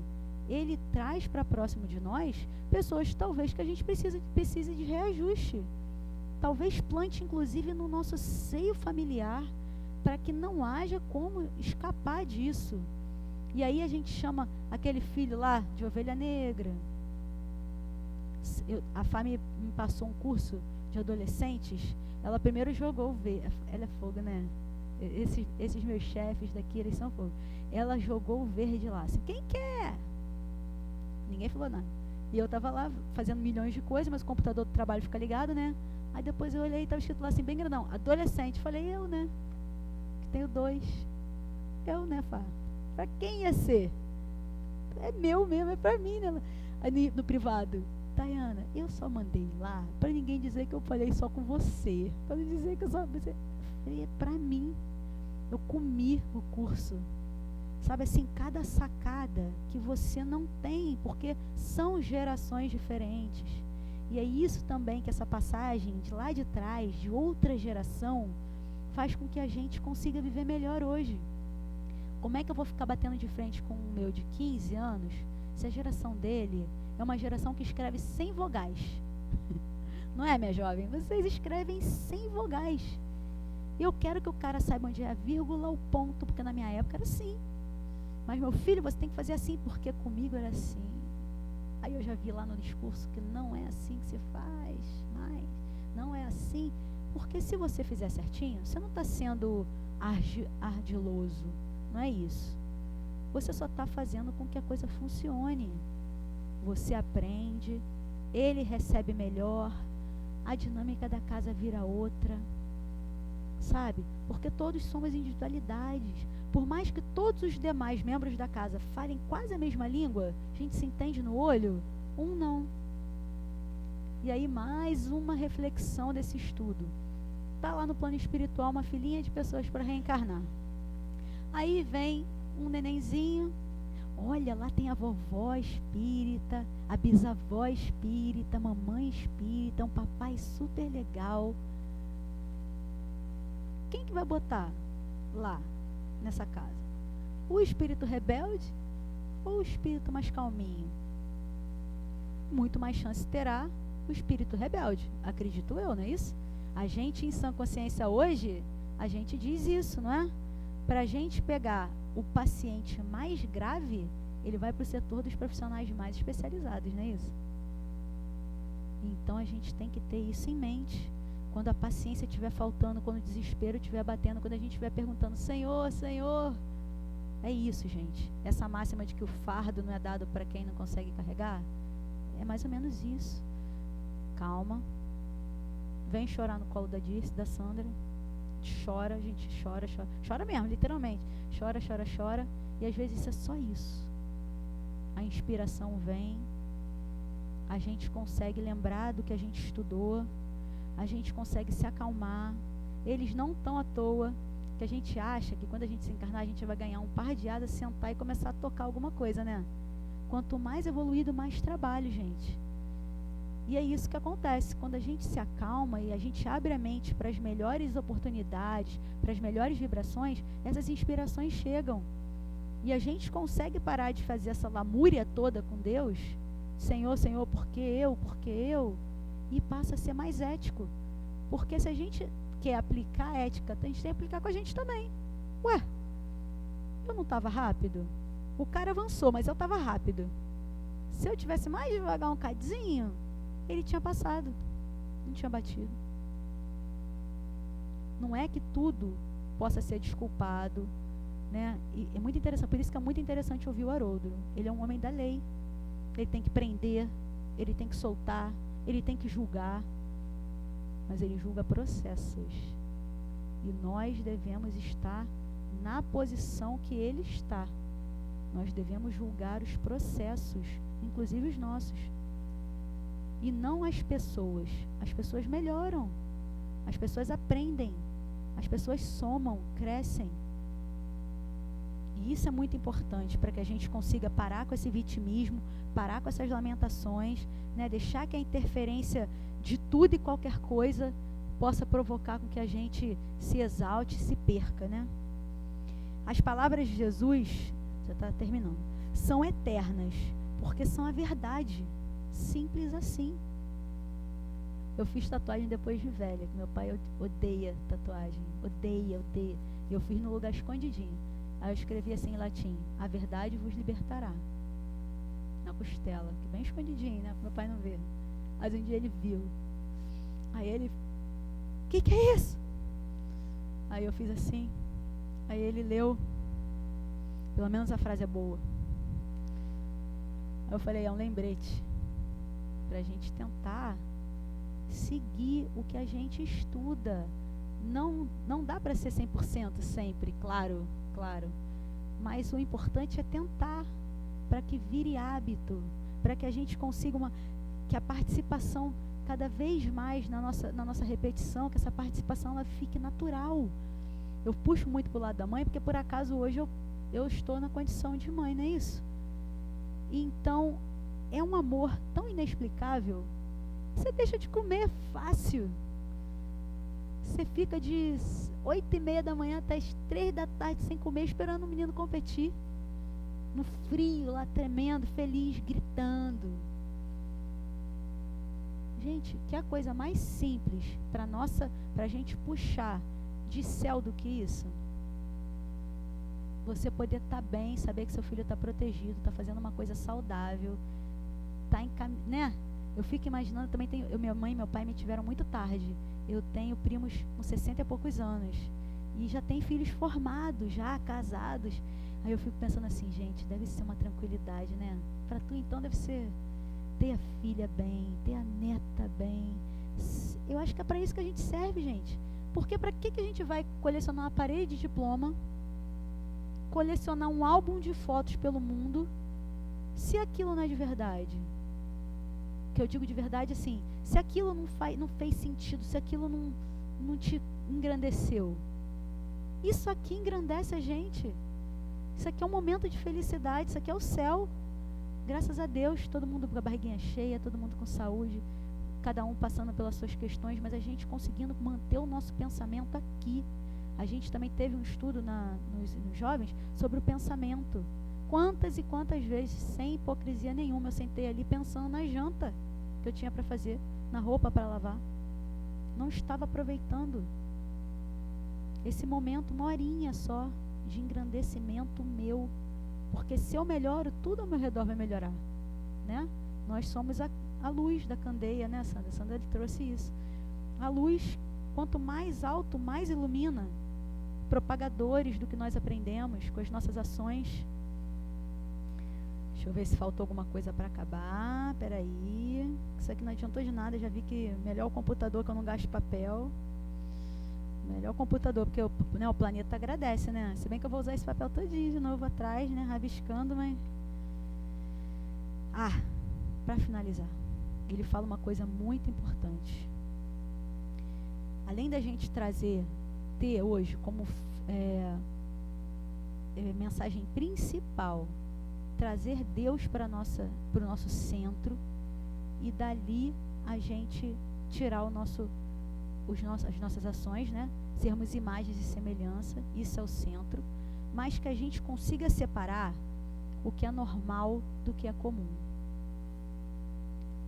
ele traz para próximo de nós pessoas talvez que a gente precise de reajuste. Talvez plante inclusive no nosso seio familiar, para que não haja como escapar disso. E aí a gente chama aquele filho lá de ovelha negra. A Fá me passou um curso de adolescentes. Ela primeiro jogou o verde. Ela é fogo, né? Esses meus chefes daqui, eles são fogo. Ela jogou o verde lá. Assim, quem quer? Ninguém falou nada. E eu estava lá fazendo milhões de coisas, mas o computador do trabalho fica ligado, né? Aí depois eu olhei e estava escrito lá assim, bem grandão, adolescente. Falei, eu, né? Que tenho 2. Eu, né, Fá? Para quem ia ser? É meu mesmo, é para mim, né? Aí, no privado. Tayana, eu só mandei lá para ninguém dizer que eu falei só com você. Para não dizer que eu só... É para mim. Eu comi o curso. Sabe assim, cada sacada que você não tem, porque são gerações diferentes. E é isso também que essa passagem de lá de trás, de outra geração, faz com que a gente consiga viver melhor hoje. Como é que eu vou ficar batendo de frente com o meu de 15 anos, se a geração dele é uma geração que escreve sem vogais? Não é, minha jovem? Vocês escrevem sem vogais. Eu quero que o cara saiba onde é a vírgula, o ponto, porque na minha época era assim. Mas, meu filho, você tem que fazer assim, porque comigo era assim. Aí eu já vi lá no discurso que não é assim que se faz, mas não é assim. Porque se você fizer certinho, você não está sendo ardiloso. Não é isso. Você só está fazendo com que a coisa funcione. Você aprende, ele recebe melhor, a dinâmica da casa vira outra. Sabe? Porque todos somos individualidades. Por mais que todos os demais membros da casa falem quase a mesma língua, a gente se entende no olho, um não. E aí mais uma reflexão desse estudo. Está lá no plano espiritual uma filhinha de pessoas para reencarnar. Aí vem um nenenzinho, olha, lá tem a vovó espírita, a bisavó espírita, a mamãe espírita, um papai super legal. Quem que vai botar lá nessa casa? O espírito rebelde ou o espírito mais calminho? Muito mais chance terá o espírito rebelde, acredito eu, não é isso? A gente em sã consciência hoje, a gente diz isso, não é? Para a gente pegar o paciente mais grave, ele vai para o setor dos profissionais mais especializados, não é isso? Então a gente tem que ter isso em mente. Quando a paciência estiver faltando, quando o desespero estiver batendo, quando a gente estiver perguntando, Senhor, Senhor. É isso, gente. Essa máxima de que o fardo não é dado para quem não consegue carregar, é mais ou menos isso. Calma. Vem chorar no colo da Dirce, da Sandra. Chora, a gente chora, chora. Chora mesmo, literalmente. Chora, chora, chora. E às vezes isso é só isso. A inspiração vem. A gente consegue lembrar do que a gente estudou. A gente consegue se acalmar. Eles não estão à toa, que a gente acha que quando a gente se encarnar, a gente vai ganhar um par de asas, sentar e começar a tocar alguma coisa, né? Quanto mais evoluído, mais trabalho, gente. E é isso que acontece, quando a gente se acalma e a gente abre a mente para as melhores oportunidades, para as melhores vibrações, essas inspirações chegam. E a gente consegue parar de fazer essa lamúria toda com Deus, Senhor, Senhor, por que eu? Por que eu? e passa a ser mais ético. Porque se a gente quer aplicar a ética, a gente tem que aplicar com a gente também. Ué, eu não estava rápido? O cara avançou, mas eu estava rápido. Se eu tivesse mais devagar um cadinho, ele tinha passado, não tinha batido. Não é que tudo possa ser desculpado, né? E é muito interessante, por isso que é muito interessante ouvir o Haroldo. Ele é um homem da lei. Ele tem que prender, ele tem que soltar, ele tem que julgar, mas ele julga processos. E nós devemos estar na posição que ele está. Nós devemos julgar os processos, inclusive os nossos. E não as pessoas. As pessoas melhoram. As pessoas aprendem. As pessoas somam, crescem. E isso é muito importante para que a gente consiga parar com esse vitimismo, parar com essas lamentações, né? Deixar que a interferência de tudo e qualquer coisa possa provocar com que a gente se exalte, se perca, né? As palavras de Jesus, já está terminando, são eternas, porque são a verdade. Simples assim. Eu fiz tatuagem depois de velha, que meu pai odeia tatuagem. Odeia. Eu fiz no lugar escondidinho. Aí eu escrevi assim em latim: a verdade vos libertará. Na costela, que bem escondidinho, né? Para meu pai não ver. Mas um dia ele viu. Aí ele: que é isso? Aí eu fiz assim. Aí ele leu. Pelo menos a frase é boa. Aí eu falei: é um lembrete para a gente tentar seguir o que a gente estuda. Não dá para ser 100% sempre, claro. Mas o importante é tentar, para que vire hábito, para que a gente consiga que a participação cada vez mais na nossa repetição, que essa participação ela fique natural. Eu puxo muito para o lado da mãe, porque por acaso hoje eu estou na condição de mãe, não é isso? Então, é um amor tão inexplicável. Você deixa de comer fácil. Você fica de 8h30 da manhã até as 3 da tarde sem comer, esperando o menino competir. No frio, lá tremendo, feliz, gritando. Gente, que a coisa mais simples para a gente puxar de céu do que isso? Você poder estar bem, saber que seu filho está protegido, está fazendo uma coisa saudável, né? Eu fico imaginando, também minha mãe e meu pai me tiveram muito tarde. Eu tenho primos com 60 e poucos anos. E já tem filhos formados, já casados. Aí eu fico pensando assim, gente, deve ser uma tranquilidade, né? Para tu então deve ser ter a filha bem, ter a neta bem. Eu acho que é para isso que a gente serve, gente. Porque para que a gente vai colecionar uma parede de diploma, colecionar um álbum de fotos pelo mundo, se aquilo não é de verdade? Que eu digo de verdade assim, se aquilo não fez sentido, se aquilo não te engrandeceu, isso aqui engrandece a gente. Isso aqui é um momento de felicidade, isso aqui é o céu. Graças a Deus, todo mundo com a barriguinha cheia, todo mundo com saúde, cada um passando pelas suas questões, mas a gente conseguindo manter o nosso pensamento aqui. A gente também teve um estudo nos jovens sobre o pensamento. Quantas e quantas vezes, sem hipocrisia nenhuma, eu sentei ali pensando na janta que eu tinha para fazer, na roupa para lavar. Não estava aproveitando esse momento, uma horinha só, de engrandecimento meu. Porque se eu melhoro, tudo ao meu redor vai melhorar, né? Nós somos a luz da candeia, né, Sandra? Sandra trouxe isso. A luz, quanto mais alto, mais ilumina. Propagadores do que nós aprendemos com as nossas ações. Deixa eu ver se faltou alguma coisa para acabar. Peraí. Isso aqui não adiantou de nada. Eu já vi que melhor o computador, que eu não gasto papel. Melhor o computador, porque o planeta agradece, né? Se bem que eu vou usar esse papel todinho de novo atrás, né? Rabiscando, mas... para finalizar, ele fala uma coisa muito importante. Além da gente ter hoje como mensagem principal, trazer Deus para o nosso centro, e dali a gente tirar as nossas ações, né? Sermos imagens e semelhança, isso é o centro, mas que a gente consiga separar o que é normal do que é comum.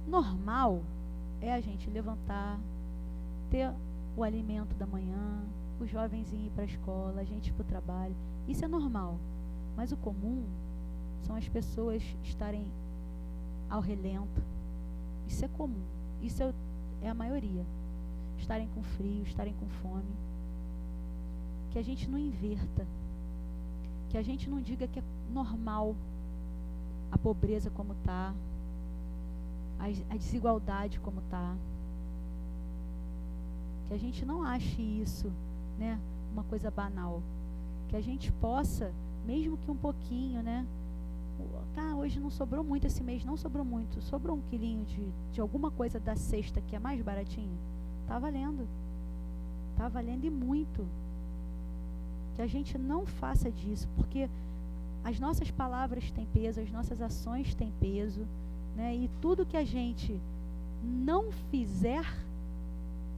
Normal é a gente levantar, ter o alimento da manhã, os jovens ir para a escola, a gente ir para o trabalho. Isso é normal. Mas o comum são as pessoas estarem ao relento. Isso é comum. Isso é a maioria. Estarem com frio, estarem com fome. Que a gente não inverta. Que a gente não diga que é normal a pobreza como está, a desigualdade como está. Que a gente não ache isso, né, uma coisa banal. Que a gente possa, mesmo que um pouquinho, né? Tá, hoje não sobrou muito esse mês, não sobrou muito. Sobrou 1 quilinho de alguma coisa da cesta que é mais baratinho. Tá valendo. Tá valendo e muito. Que a gente não faça disso, porque as nossas palavras têm peso, as nossas ações têm peso, né? E tudo que a gente não fizer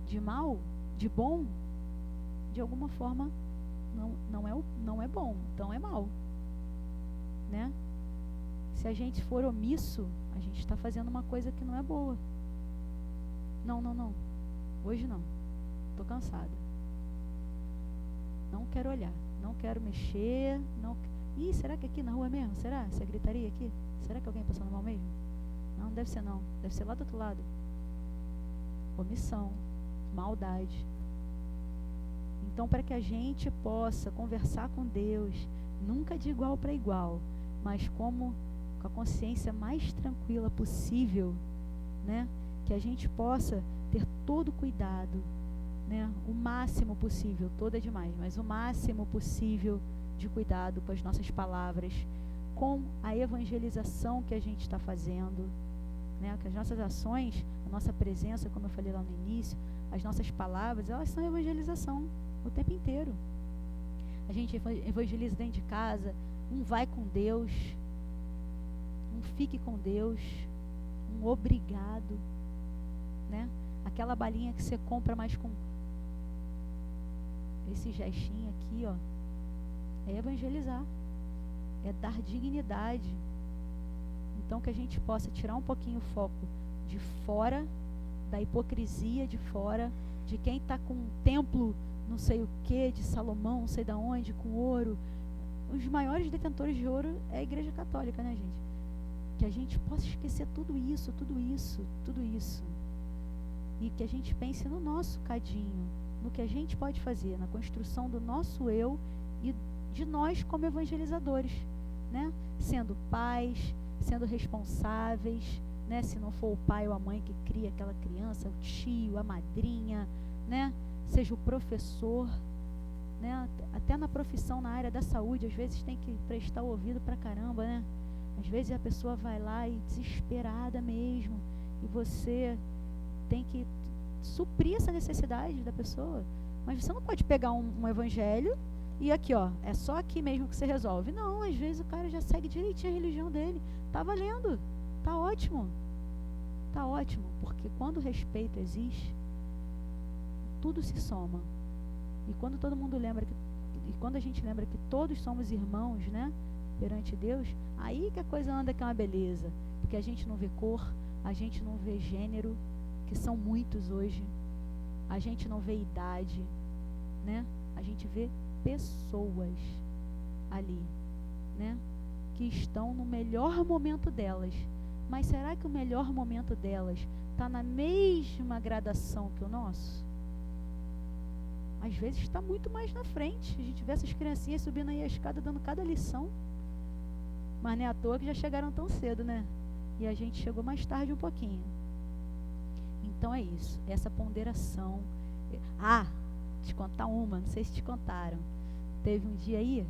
de mal, de bom, de alguma forma não é bom, então é mal, né? Se a gente for omisso, a gente está fazendo uma coisa que não é boa. Não. Hoje não. Estou cansada. Não quero olhar. Não quero mexer. Ih, será que aqui na rua mesmo? Será? Você gritaria aqui? Será que alguém passando mal mesmo? Não deve ser não. Deve ser lá do outro lado. Omissão. Maldade. Então, para que a gente possa conversar com Deus, nunca de igual para igual, mas com a consciência mais tranquila possível, né? Que a gente possa ter todo o cuidado, né? O máximo possível, todo é demais, mas o máximo possível de cuidado com as nossas palavras, com a evangelização que a gente está fazendo, né? Que as nossas ações, a nossa presença, como eu falei lá no início, as nossas palavras, elas são evangelização o tempo inteiro. A gente evangeliza dentro de casa, um vai com Deus, um fique com Deus, um obrigado, né? Aquela balinha que você compra mais com esse gestinho aqui, ó, é evangelizar, é dar dignidade. Então que a gente possa tirar um pouquinho o foco de fora, da hipocrisia de fora, de quem está com um templo não sei o que, de Salomão, não sei da onde, com ouro. Os maiores detentores de ouro é a Igreja Católica, né, gente? Que a gente possa esquecer tudo isso. E que a gente pense no nosso cadinho, no que a gente pode fazer, na construção do nosso eu e de nós como evangelizadores, né? Sendo pais, sendo responsáveis, né? Se não for o pai ou a mãe que cria aquela criança, o tio, a madrinha, né? Seja o professor, né? Até na profissão, na área da saúde, às vezes tem que prestar o ouvido pra caramba, né? Às vezes a pessoa vai lá e desesperada mesmo, e você tem que suprir essa necessidade da pessoa. Mas você não pode pegar um evangelho e aqui, ó, é só aqui mesmo que você resolve. Não, às vezes o cara já segue direitinho a religião dele. Tá valendo, tá ótimo, porque quando o respeito existe, tudo se soma. E quando todo mundo lembra e quando a gente lembra que todos somos irmãos, né, perante Deus, aí que a coisa anda, que é uma beleza, porque a gente não vê cor, a gente não vê gênero, que são muitos hoje, a gente não vê idade, né, a gente vê pessoas ali, né, que estão no melhor momento delas. Mas será que o melhor momento delas está na mesma gradação que o nosso? Às vezes está muito mais na frente. A gente vê essas criancinhas subindo aí a escada, dando cada lição. Mas não é à toa que já chegaram tão cedo, né? E a gente chegou mais tarde um pouquinho. Então é isso, essa ponderação. Te contar uma, não sei se te contaram. Teve um dia aí,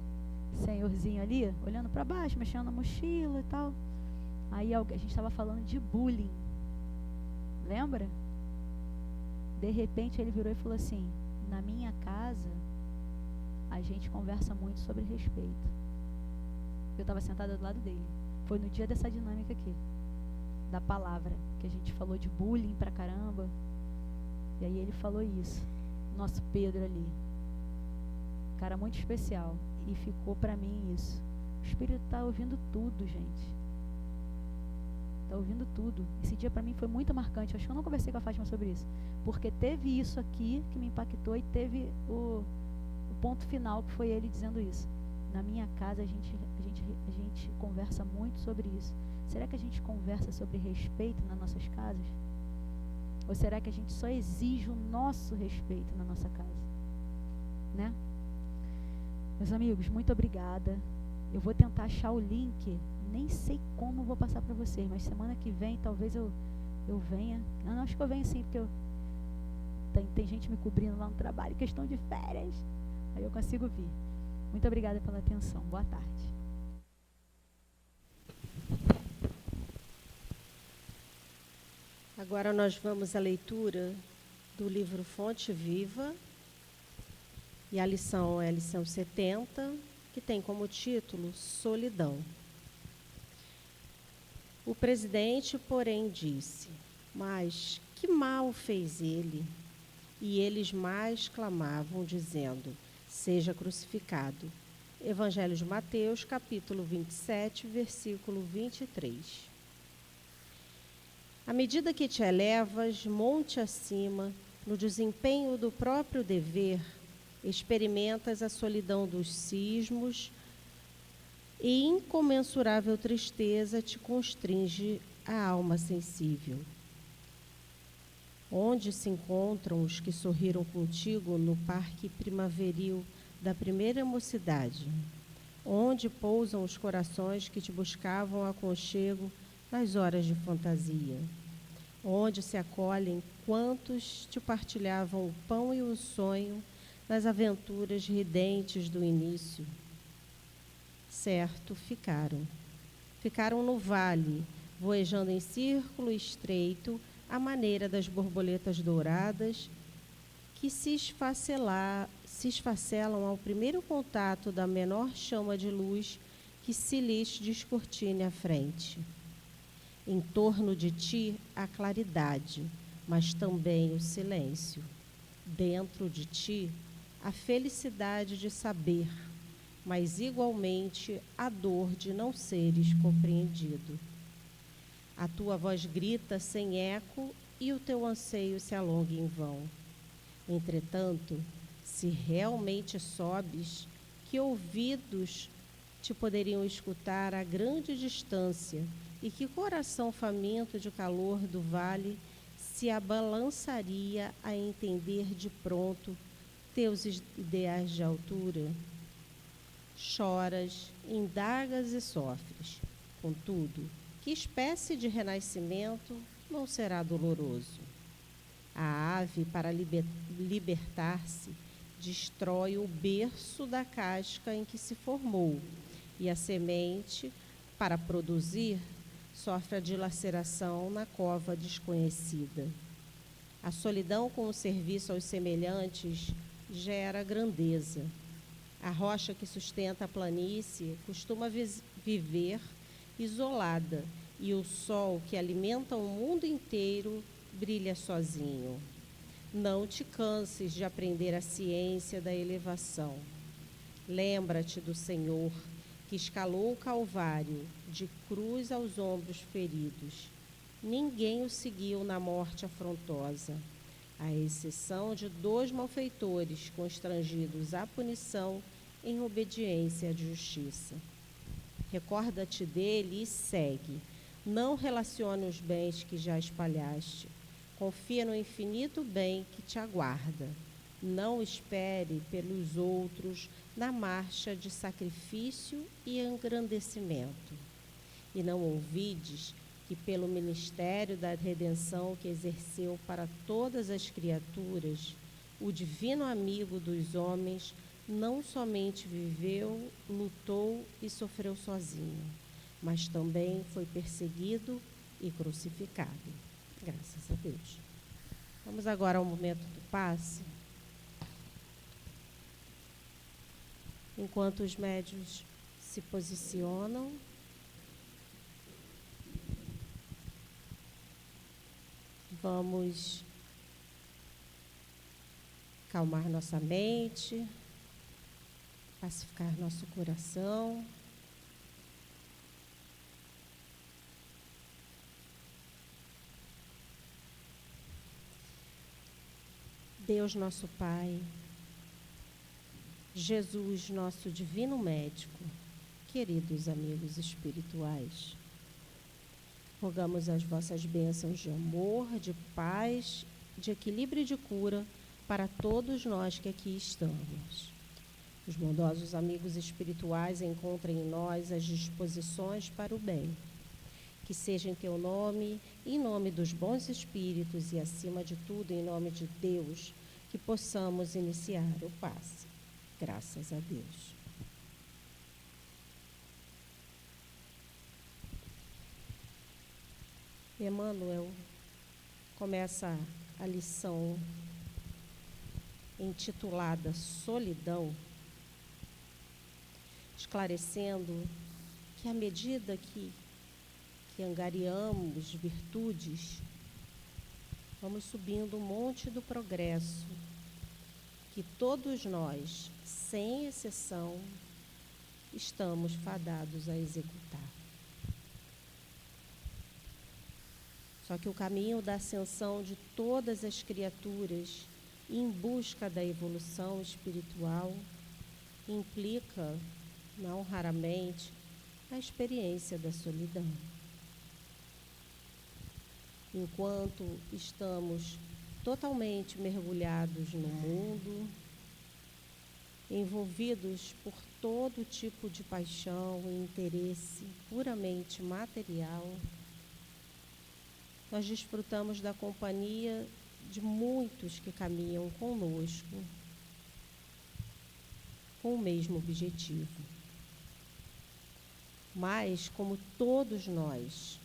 senhorzinho ali, olhando para baixo, mexendo na mochila e tal. Aí a gente estava falando de bullying. Lembra? De repente ele virou e falou assim: na minha casa, a gente conversa muito sobre respeito. Eu estava sentada do lado dele. Foi no dia dessa dinâmica aqui, da palavra, que a gente falou de bullying pra caramba. E aí ele falou isso. Nosso Pedro ali. Cara muito especial. E ficou pra mim isso. O Espírito está ouvindo tudo, gente. Está ouvindo tudo. Esse dia para mim foi muito marcante. Acho que eu não conversei com a Fátima sobre isso. Porque teve isso aqui que me impactou e teve o ponto final, que foi ele dizendo isso. Na minha casa a gente conversa muito sobre isso. Será que a gente conversa sobre respeito nas nossas casas? Ou será que a gente só exige o nosso respeito na nossa casa? Né? Meus amigos, muito obrigada. Eu vou tentar achar o link. Nem sei como vou passar para vocês, mas semana que vem talvez eu venha. Eu não acho que eu venho sim, porque tem gente me cobrindo lá no trabalho, questão de férias. Aí eu consigo vir. Muito obrigada pela atenção. Boa tarde. Agora nós vamos à leitura do livro Fonte Viva, e a lição é a lição 70, que tem como título Solidão. O presidente, porém, disse: mas que mal fez ele? E eles mais clamavam, dizendo: seja crucificado. Evangelho de Mateus, capítulo 27, versículo 23. À medida que te elevas monte acima, no desempenho do próprio dever, experimentas a solidão dos cismos e incomensurável tristeza te constringe a alma sensível. Onde se encontram os que sorriram contigo no parque primaveril da primeira mocidade? Onde pousam os corações que te buscavam aconchego nas horas de fantasia? Onde se acolhem quantos te partilhavam o pão e o sonho nas aventuras ridentes do início? Certo, ficaram no vale, voejando em círculo estreito, à maneira das borboletas douradas que se esfacelam ao primeiro contato da menor chama de luz que se lhes descortine à frente. Em torno de ti a claridade, mas também o silêncio. Dentro de ti a felicidade de saber, mas igualmente a dor de não seres compreendido. A tua voz grita sem eco e o teu anseio se alonga em vão. Entretanto, se realmente sobes, que ouvidos te poderiam escutar a grande distância e que coração faminto de calor do vale se abalançaria a entender de pronto teus ideais de altura? Choras, indagas e sofres. Contudo, que espécie de renascimento não será doloroso? A ave, para libertar-se, destrói o berço da casca em que se formou, e a semente, para produzir, sofre a dilaceração na cova desconhecida. A solidão com o serviço aos semelhantes gera grandeza. A rocha que sustenta a planície costuma viver isolada, e o sol que alimenta o mundo inteiro brilha sozinho. Não te canses de aprender a ciência da elevação. Lembra-te do Senhor, que escalou o Calvário, de cruz aos ombros feridos. Ninguém o seguiu na morte afrontosa, à exceção de 2 malfeitores constrangidos à punição em obediência à justiça. Recorda-te dele e segue. Não relacione os bens que já espalhaste. Confia no infinito bem que te aguarda. Não espere pelos outros na marcha de sacrifício e engrandecimento. E não ouvides que pelo ministério da redenção que exerceu para todas as criaturas, o divino amigo dos homens não somente viveu, lutou e sofreu sozinho, mas também foi perseguido e crucificado. Graças a Deus. Vamos agora ao momento do passe. Enquanto os médios se posicionam, vamos acalmar nossa mente, pacificar nosso coração. Deus nosso Pai, Jesus nosso divino médico, queridos amigos espirituais, rogamos as vossas bênçãos de amor, de paz, de equilíbrio e de cura para todos nós que aqui estamos. Os bondosos amigos espirituais encontrem em nós as disposições para o bem. Que seja em teu nome, em nome dos bons espíritos e, acima de tudo, em nome de Deus, que possamos iniciar o passe. Graças a Deus. Emmanuel começa a lição intitulada Solidão, esclarecendo que à medida que angariamos virtudes, vamos subindo o monte do progresso, que todos nós, sem exceção, estamos fadados a executar. Só que o caminho da ascensão de todas as criaturas em busca da evolução espiritual implica, não raramente, a experiência da solidão. Enquanto estamos totalmente mergulhados no mundo, envolvidos por todo tipo de paixão e interesse puramente material, nós desfrutamos da companhia de muitos que caminham conosco com o mesmo objetivo. Mas, como todos nós,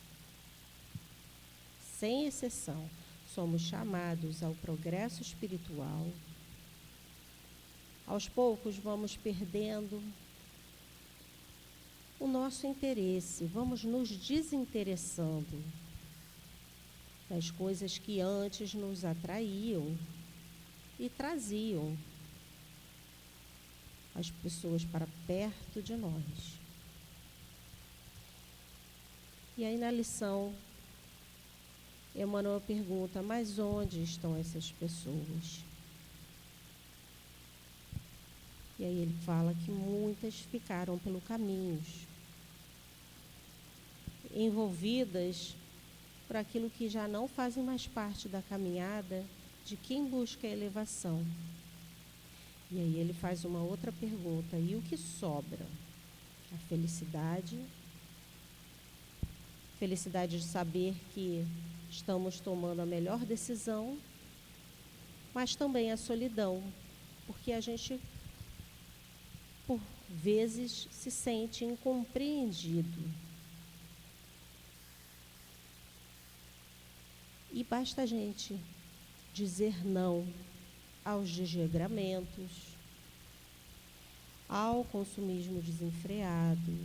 sem exceção, somos chamados ao progresso espiritual, aos poucos vamos perdendo o nosso interesse, vamos nos desinteressando das coisas que antes nos atraíam e traziam as pessoas para perto de nós. E aí na lição, Emmanuel pergunta, mas onde estão essas pessoas? E aí ele fala que muitas ficaram pelo caminho, envolvidas por aquilo que já não fazem mais parte da caminhada de quem busca a elevação. E aí ele faz uma outra pergunta, e o que sobra? A felicidade de saber que estamos tomando a melhor decisão, mas também a solidão, porque a gente, por vezes, se sente incompreendido. E basta a gente dizer não aos desregramentos, ao consumismo desenfreado,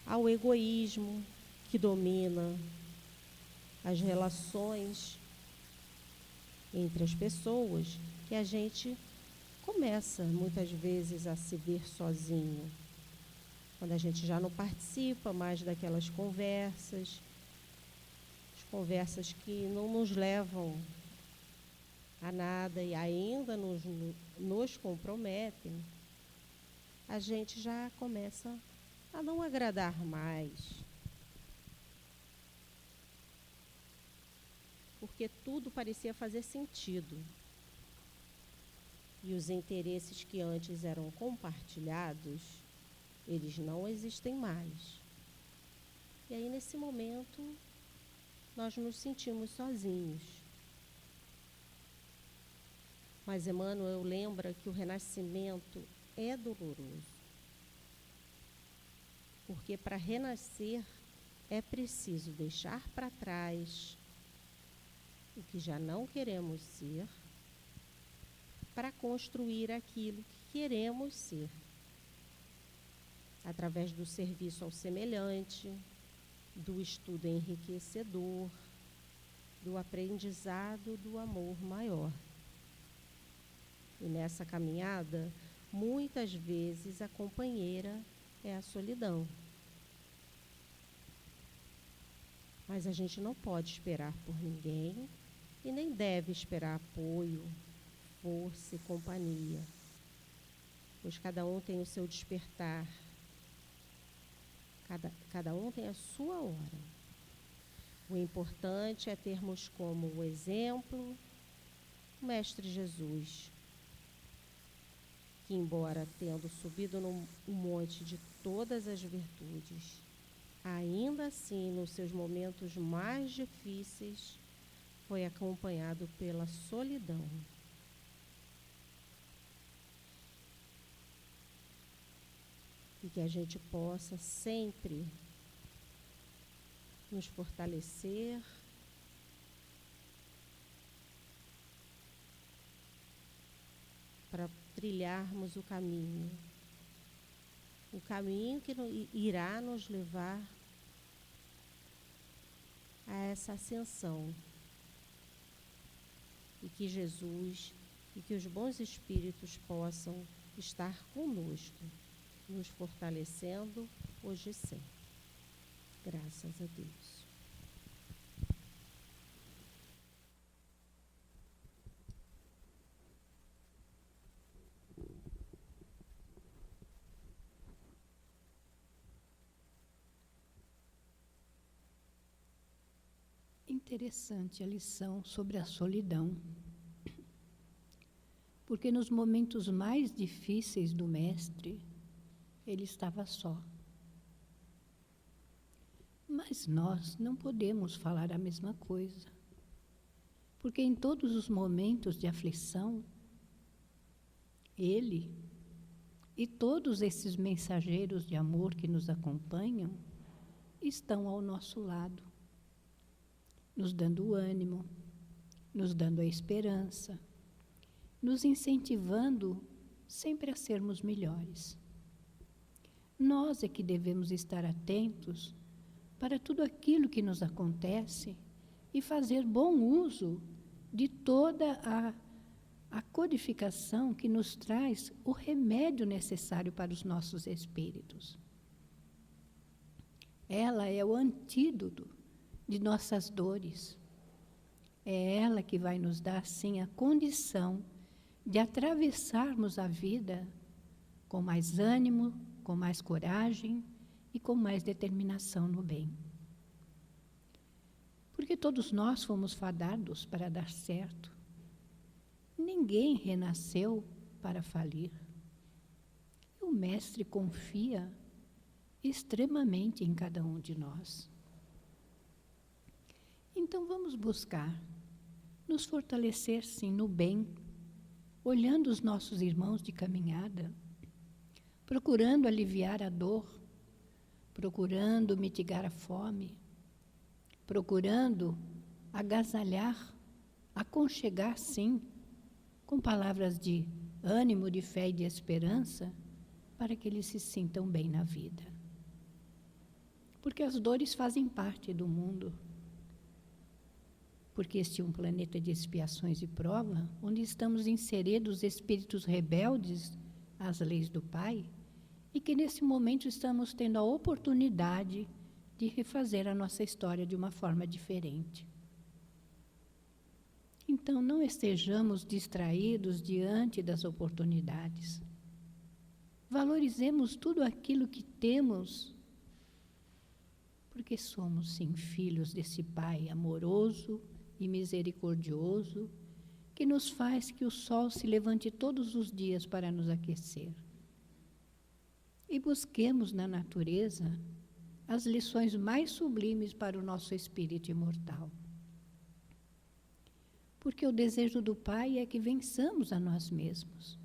ao egoísmo que domina as relações entre as pessoas, que a gente começa muitas vezes a se ver sozinho, quando a gente já não participa mais daquelas conversas que não nos levam a nada e ainda nos comprometem, a gente já começa a não agradar mais. Porque tudo parecia fazer sentido. E os interesses que antes eram compartilhados, eles não existem mais. E aí, nesse momento, nós nos sentimos sozinhos. Mas Emmanuel lembra que o renascimento é doloroso. Porque para renascer é preciso deixar para trás o que já não queremos ser, para construir aquilo que queremos ser, através do serviço ao semelhante, do estudo enriquecedor, do aprendizado do amor maior. E nessa caminhada, muitas vezes a companheira é a solidão. Mas a gente não pode esperar por ninguém e nem deve esperar apoio, força e companhia, pois cada um tem o seu despertar, cada um tem a sua hora. O importante é termos como o exemplo o Mestre Jesus, que, embora tendo subido no monte de todas as virtudes, ainda assim, nos seus momentos mais difíceis, foi acompanhado pela solidão. E que a gente possa sempre nos fortalecer para trilharmos o caminho que irá nos levar a essa ascensão, e que Jesus e que os bons espíritos possam estar conosco, nos fortalecendo hoje e sempre. Graças a Deus. Interessante a lição sobre a solidão. Porque nos momentos mais difíceis do Mestre, ele estava só. Mas nós não podemos falar a mesma coisa. Porque em todos os momentos de aflição, ele e todos esses mensageiros de amor que nos acompanham estão ao nosso lado, nos dando ânimo, nos dando a esperança, nos incentivando sempre a sermos melhores. Nós é que devemos estar atentos para tudo aquilo que nos acontece e fazer bom uso de toda a codificação que nos traz o remédio necessário para os nossos espíritos. Ela é o antídoto de nossas dores. É ela que vai nos dar, sim, a condição de atravessarmos a vida com mais ânimo, com mais coragem e com mais determinação no bem. Porque todos nós fomos fadados para dar certo. Ninguém renasceu para falir. E o Mestre confia extremamente em cada um de nós. Então vamos buscar nos fortalecer, sim, no bem, olhando os nossos irmãos de caminhada, procurando aliviar a dor, procurando mitigar a fome, procurando agasalhar, aconchegar, sim, com palavras de ânimo, de fé e de esperança, para que eles se sintam bem na vida. Porque as dores fazem parte do mundo. Porque este é um planeta de expiações e prova, onde estamos inseridos espíritos rebeldes às leis do Pai, e que nesse momento estamos tendo a oportunidade de refazer a nossa história de uma forma diferente. Então, não estejamos distraídos diante das oportunidades. Valorizemos tudo aquilo que temos, porque somos, sim, filhos desse Pai amoroso e misericordioso, que nos faz que o sol se levante todos os dias para nos aquecer. E busquemos na natureza as lições mais sublimes para o nosso espírito imortal. Porque o desejo do Pai é que vençamos a nós mesmos,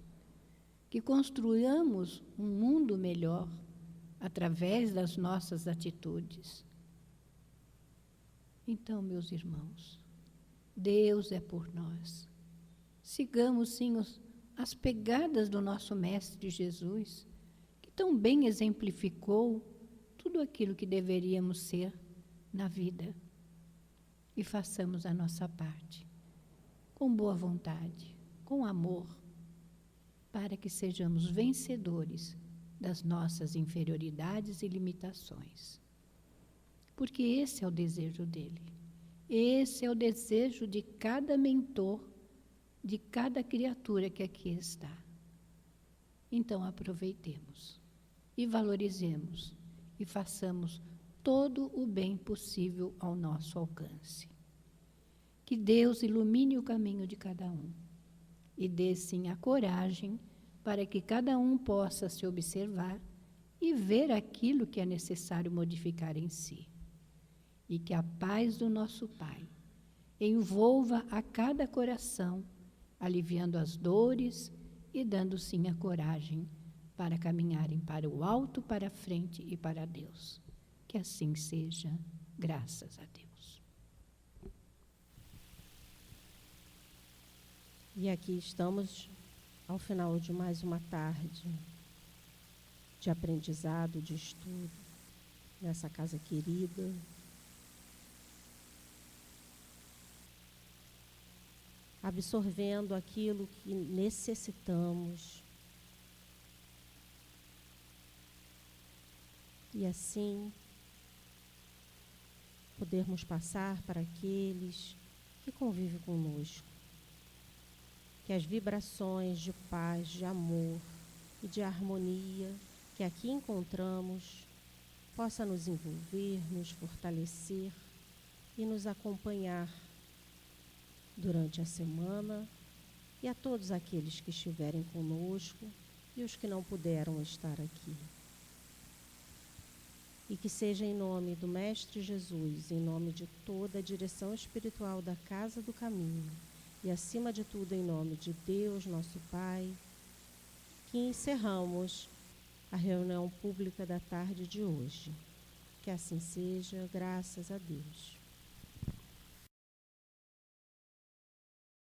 que construamos um mundo melhor através das nossas atitudes. Então, meus irmãos, Deus é por nós. Sigamos, sim, as pegadas do nosso Mestre Jesus, que tão bem exemplificou tudo aquilo que deveríamos ser na vida. E façamos a nossa parte, com boa vontade, com amor, para que sejamos vencedores das nossas inferioridades e limitações. Porque esse é o desejo dele. Esse é o desejo de cada mentor, de cada criatura que aqui está. Então aproveitemos e valorizemos e façamos todo o bem possível ao nosso alcance. Que Deus ilumine o caminho de cada um e dê sim a coragem para que cada um possa se observar e ver aquilo que é necessário modificar em si. E que a paz do nosso Pai envolva a cada coração, aliviando as dores e dando sim a coragem para caminharem para o alto, para a frente e para Deus. Que assim seja, graças a Deus. E aqui estamos ao final de mais uma tarde de aprendizado, de estudo, nessa casa querida. Absorvendo aquilo que necessitamos. E assim, podermos passar para aqueles que convivem conosco. Que as vibrações de paz, de amor e de harmonia que aqui encontramos possa nos envolver, nos fortalecer e nos acompanhar durante a semana, e a todos aqueles que estiverem conosco e os que não puderam estar aqui. E que seja em nome do Mestre Jesus, em nome de toda a direção espiritual da Casa do Caminho, e acima de tudo em nome de Deus, nosso Pai, que encerramos a reunião pública da tarde de hoje. Que assim seja, graças a Deus.